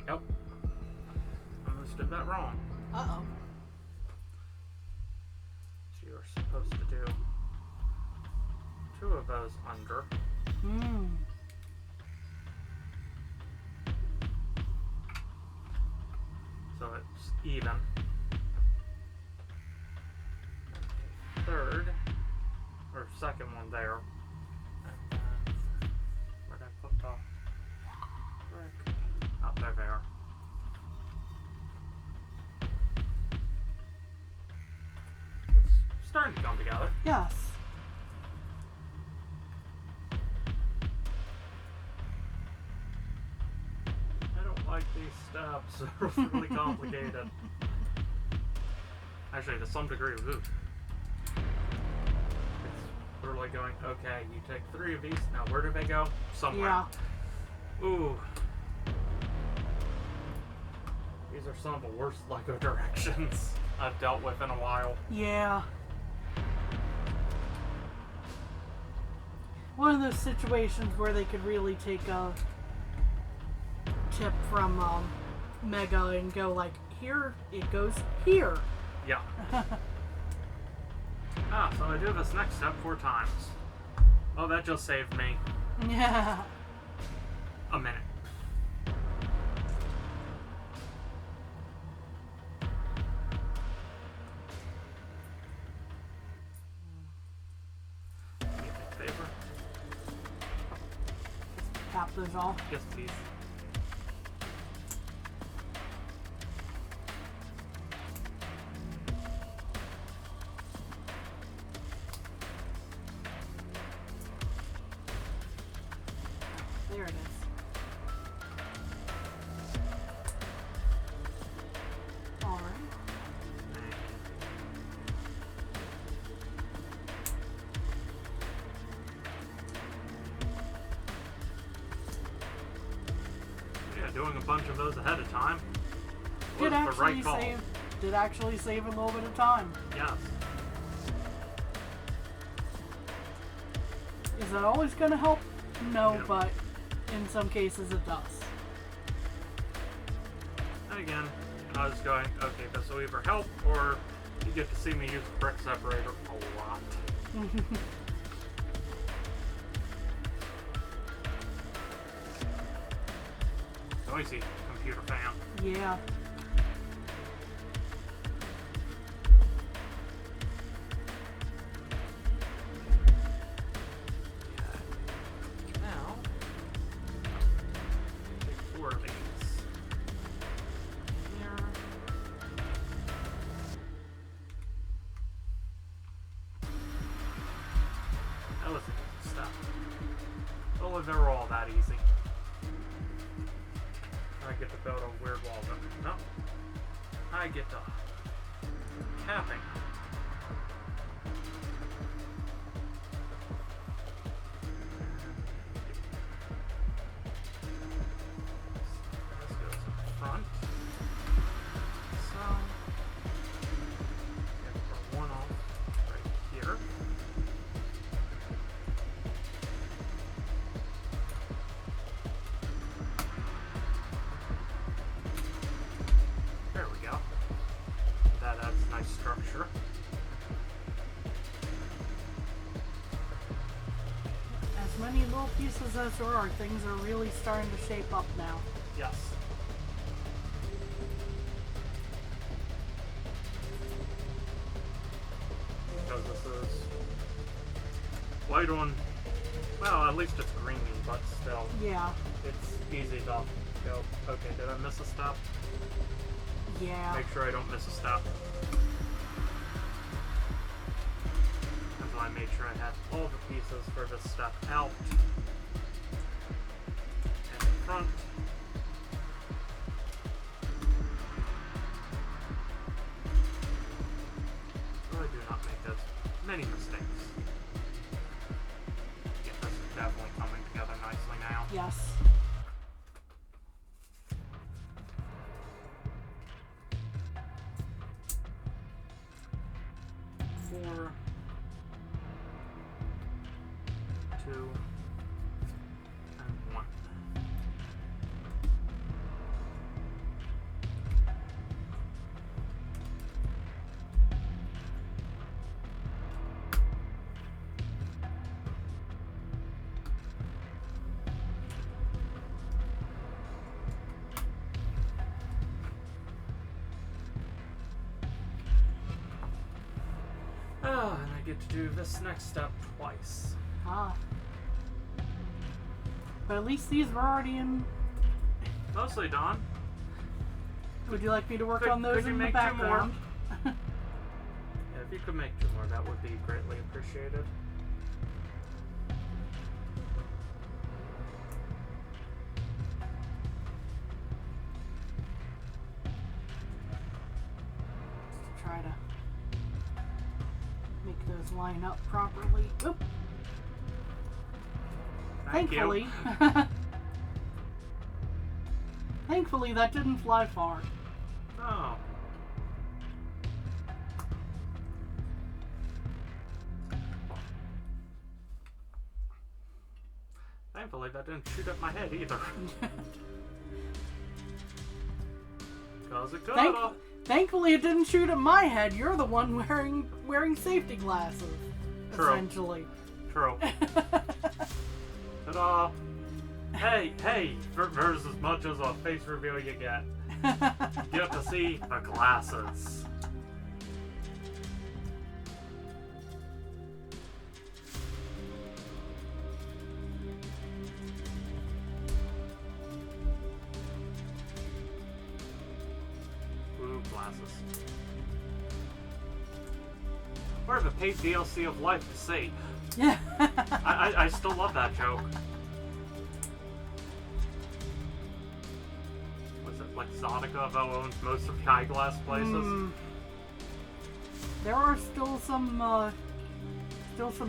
Yep. I understood that wrong. Uh-oh. So you're supposed to do 2 of those under. Hmm. So it's even. Third, or second one there. And then, where'd I put the brick? Up there. It's starting to come together. Yes. I don't like these steps. They're really complicated. Actually, to some degree, ooh. It's literally going, okay, you take 3 of these, now where do they go? Somewhere. Yeah. Ooh. These are some of the worst LEGO directions I've dealt with in a while. Yeah. One of those situations where they could really take a tip from Mega and go like, here, it goes here. Yeah. So I do this next step 4 times. Oh, that just saved me Yeah. a minute. Do me a favor? Tap those off. Yes, please. There it is. Alright. Yeah, doing a bunch of those ahead of time was Did the actually right call. save a little bit of time. Yes. Is that always going to help? No, Yeah. but in some cases it does. And again, I was going, okay, this will either help or you get to see me use the brick separator a lot. Noisy computer fan. Yeah. Now, take 4 of these. Here. That was an easy step. Well, if they were all that easy. I get to build a weird wall, but no. I get to capping. This goes in front. So, get one off right here. There we go. That adds nice structure. As many little pieces as there are, things are really starting to shape up now. Yes. Because this is white on, well, at least it's greeny, but still, Yeah. it's easy to go, okay, did I miss a step? Yeah. Make sure I don't miss a step. That's why I made sure I had all the pieces for this step out and in front. So I do not make as many mistakes. Yeah, this is definitely coming together nicely now. Yes. Four, 2, and 1. Ah, and I get to do this next step twice. Ah. But at least these were already in. Mostly done. Would you like me to work Could- on those could you in the make 2 more? background? Yeah, if you could make 2 more, that would be greatly appreciated. Just to try to make those line up properly. Oop. Thank Thankfully. you. Thankfully, that didn't fly far. Oh. Thankfully, that didn't shoot at my head either. Cause it coulda. Thankfully, it didn't shoot at my head. You're the one wearing safety glasses. True. Essentially. True. Ta-da! Hey! There's as much as a face reveal you get. You get to see the glasses. Ooh, glasses. Part of a paid DLC of Life to See. Yeah. I still love that joke. Was it like Zonica that owns most of the eyeglass places? There are still some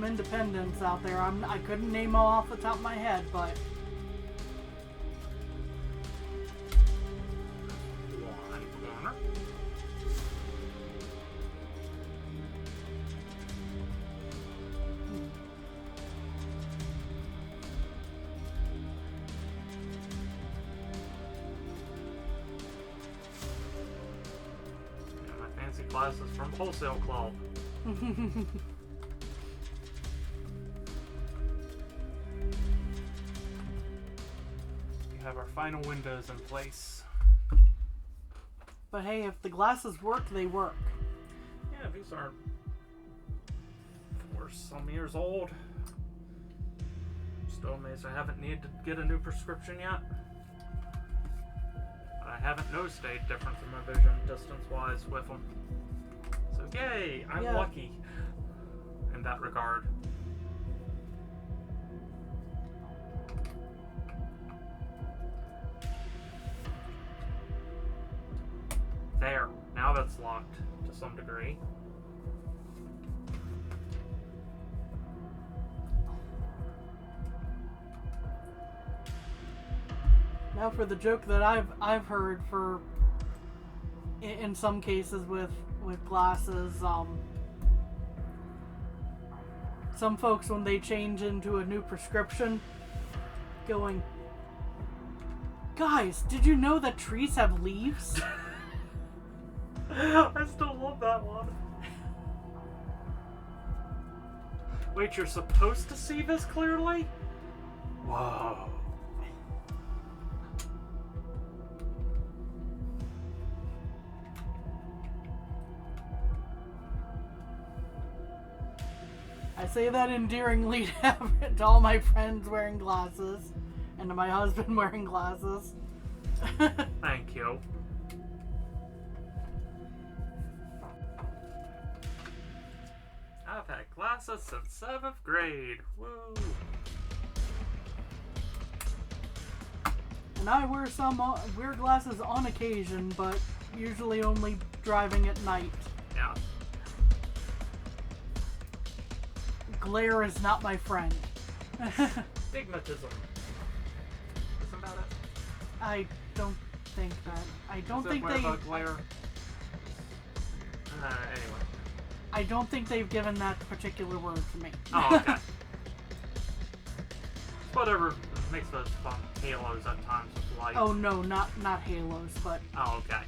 independents out there. I couldn't name them off the top of my head, but One corner. And my fancy glasses from Wholesale Club. We have our final windows in place. but hey, if the glasses work, they work. Yeah, these aren't some years old. Still amazed I haven't needed to get a new prescription yet. I haven't noticed a difference in my vision distance-wise with them. So yay, I'm Yeah. lucky in that regard. There, now that's locked to some degree. Now for the joke that I've heard for in some cases with glasses, some folks when they change into a new prescription, going, guys, did you know that trees have leaves? I still love that one. Wait, you're supposed to see this clearly? Whoa. I say that endearingly to all my friends wearing glasses, and to my husband wearing glasses. Thank you. glasses since 7th grade. Woo! And I wear glasses on occasion, but usually only driving at night. Yeah. Glare is not my friend. Stigmatism. Isn't that it? I don't think that. I don't Is it think more they. about glare? Anyway. I don't think they've given that particular word to me. Oh, okay. Whatever makes those fun halos at times with light. Oh no, not halos, but Oh, okay.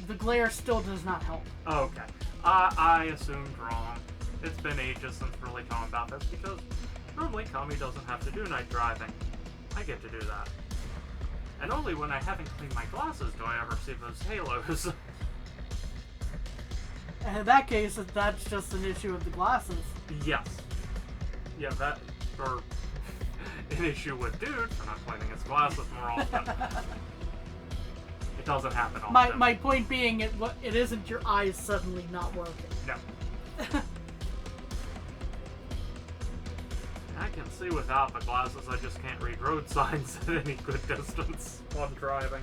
the glare still does not help. Oh, okay. I assumed wrong. It's been ages since really talking about this because normally Kami doesn't have to do night driving. I get to do that. And only when I haven't cleaned my glasses do I ever see those halos. And in that case, that's just an issue of the glasses. Yes. Yeah, that, or an issue with dude for not cleaning his glasses more often. It doesn't happen often. My point being, it isn't your eyes suddenly not working. No. I can see without the glasses, I just can't read road signs at any good distance while driving.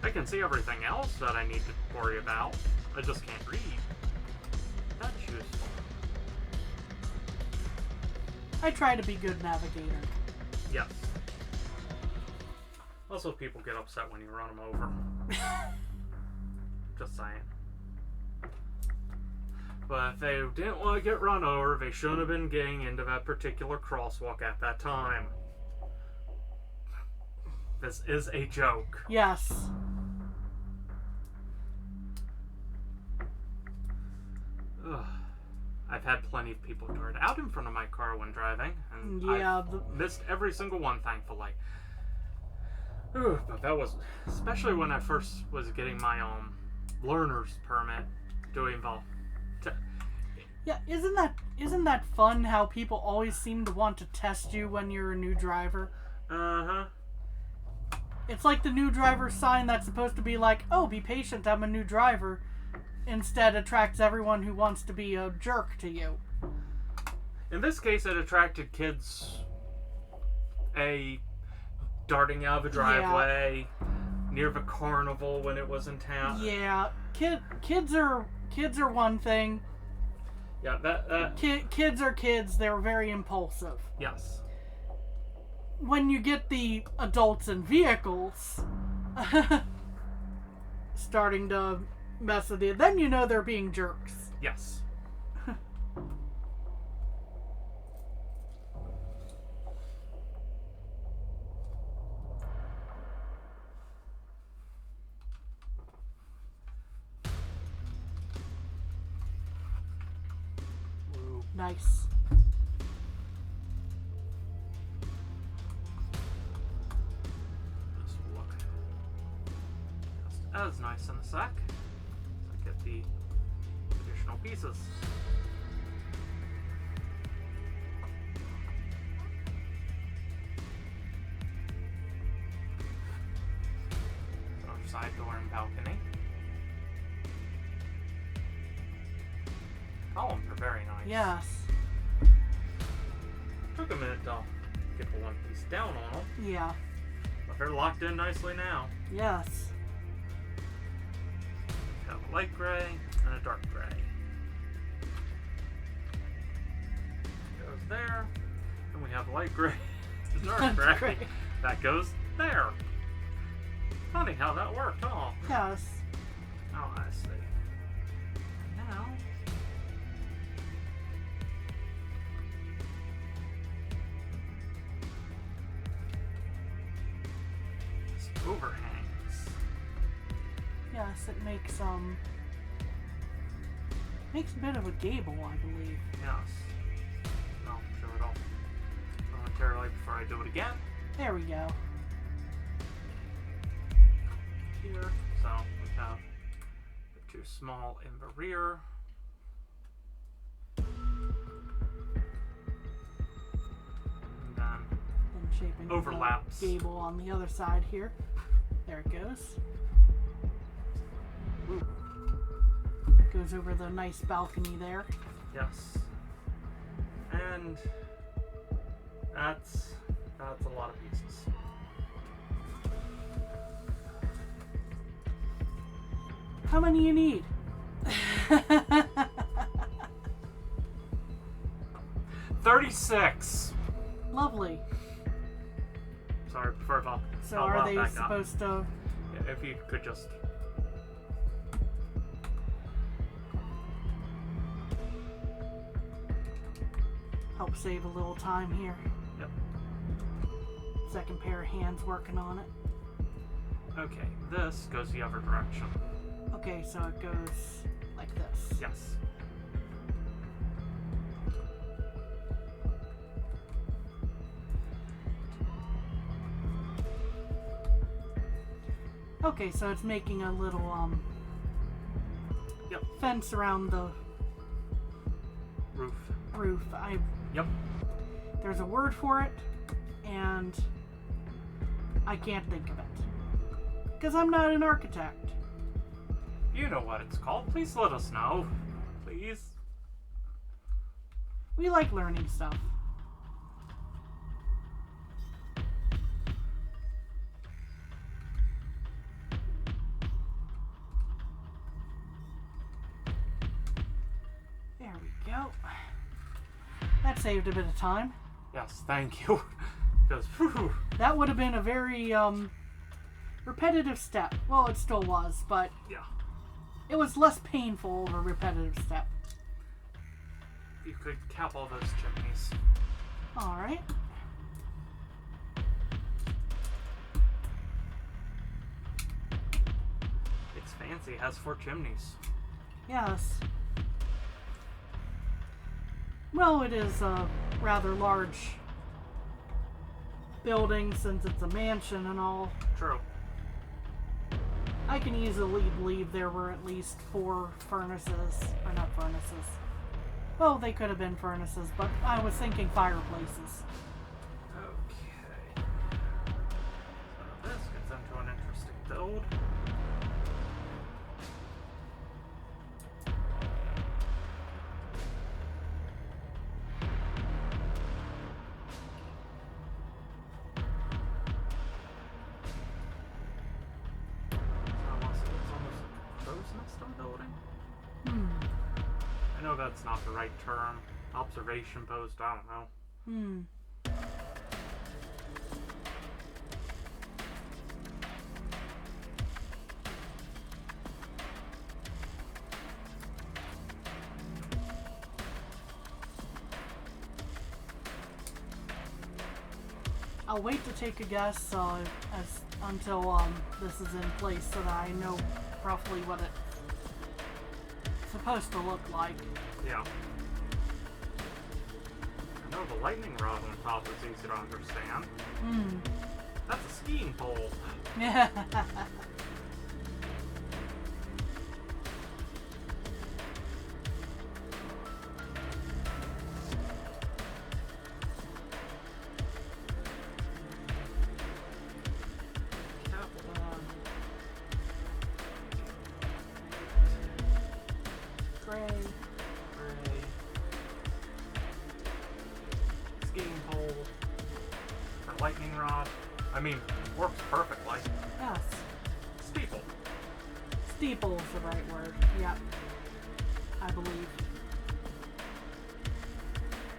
I can see everything else that I need to worry about. I just can't read. That's useful. I try to be good navigator. Yes. Also, people get upset when you run them over. Just saying. But if they didn't want to get run over, they shouldn't have been getting into that particular crosswalk at that time. This is a joke. Yes. Ugh. I've had plenty of people dart out in front of my car when driving, and Yeah, I've missed every single one, thankfully. Ugh, but that was, especially when I first was getting my learner's permit, doing the. Yeah, isn't that fun how people always seem to want to test you when you're a new driver? Uh-huh. It's like the new driver sign that's supposed to be like, oh, be patient, I'm a new driver. Instead attracts everyone who wants to be a jerk to you. In this case, it attracted kids darting out of the driveway near the carnival when it was in town. Yeah, kids are one thing. Yeah, that Kids are kids. They're very impulsive. yes. When you get the adults in vehicles starting to mess with you, then you know they're being jerks. Yes. Woo. Nice. This will look just as nice in a sec. I get the additional pieces. Our side door and balcony. Columns are very nice. Yes. Took a minute to get the one piece down on them, Yeah. but they're locked in nicely now. Yes. Have a light gray and a dark gray. Goes there, and we have light gray and dark gray. Gray. That goes there. Funny how that worked, huh? Yes. Oh, I see. Now, this overhangs. Yes, it makes a bit of a gable, I believe. Yes. I'll show it off momentarily before I do it again. There we go. Here. So we have the two small in the rear. And then And shaping Overlaps. the gable on the other side here. There it goes. ooh, Goes windows over the nice balcony there. Yes. And that's a lot of pieces. How many you need? 36. Lovely. Sorry, prefer to. So are they supposed to? Yeah, if you could just. Help save a little time here. Yep. Second pair of hands working on it. Okay, this goes the other direction. Okay, so it goes like this. Yes. Okay, so it's making a little Yep. fence around the Roof. roof. Yep. There's a word for it, and I can't think of it. Because I'm not an architect. You know what it's called. Please let us know. Please. We like learning stuff. There we go. That saved a bit of time. Yes, thank you. Because, That would have been a very repetitive step. Well, it still was, but yeah. it was less painful of a repetitive step. You could cap all those chimneys. Alright. It's fancy. It has 4 chimneys. Yes. Well, it is a rather large building since it's a mansion and all. True. I can easily believe there were at least 4 furnaces. Or not furnaces. Well, they could have been furnaces, but I was thinking fireplaces. Okay. So this gets into an interesting build. I know that's not the right term. Observation post, I don't know. I'll wait to take a guess until this is in place so that I know roughly what it's supposed to look like. Yeah. I know the lightning rod on top is easy to understand. That's a skiing pole. Yeah. Lightning rod. I mean, works perfectly. Yes. Steeple. Steeple is the right word. Yep. I believe.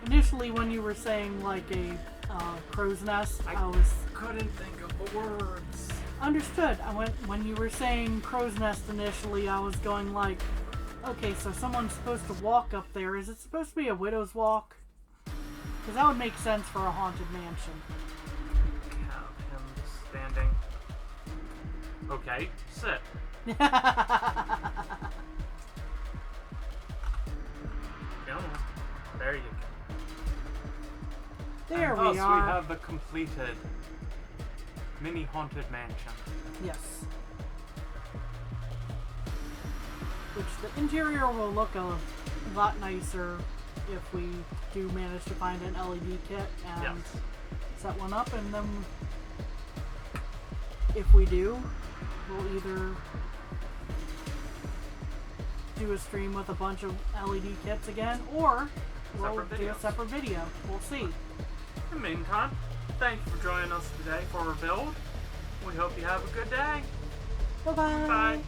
Initially, when you were saying like a crow's nest, I couldn't think of the words. Understood. When you were saying crow's nest initially, I was going like, okay, so someone's supposed to walk up there. Is it supposed to be a widow's walk? Because that would make sense for a haunted mansion. Have him standing. Okay, sit. Go. There you go. There and we thus are. We have the completed mini haunted mansion. Yes. Which the interior will look a lot nicer if we do manage to find an LED kit and set one up, and then if we do, we'll either do a stream with a bunch of LED kits again, or we'll Separate do a videos. separate video. We'll see. In the meantime, thank you for joining us today for our build. We hope you have a good day. Bye-bye. Bye.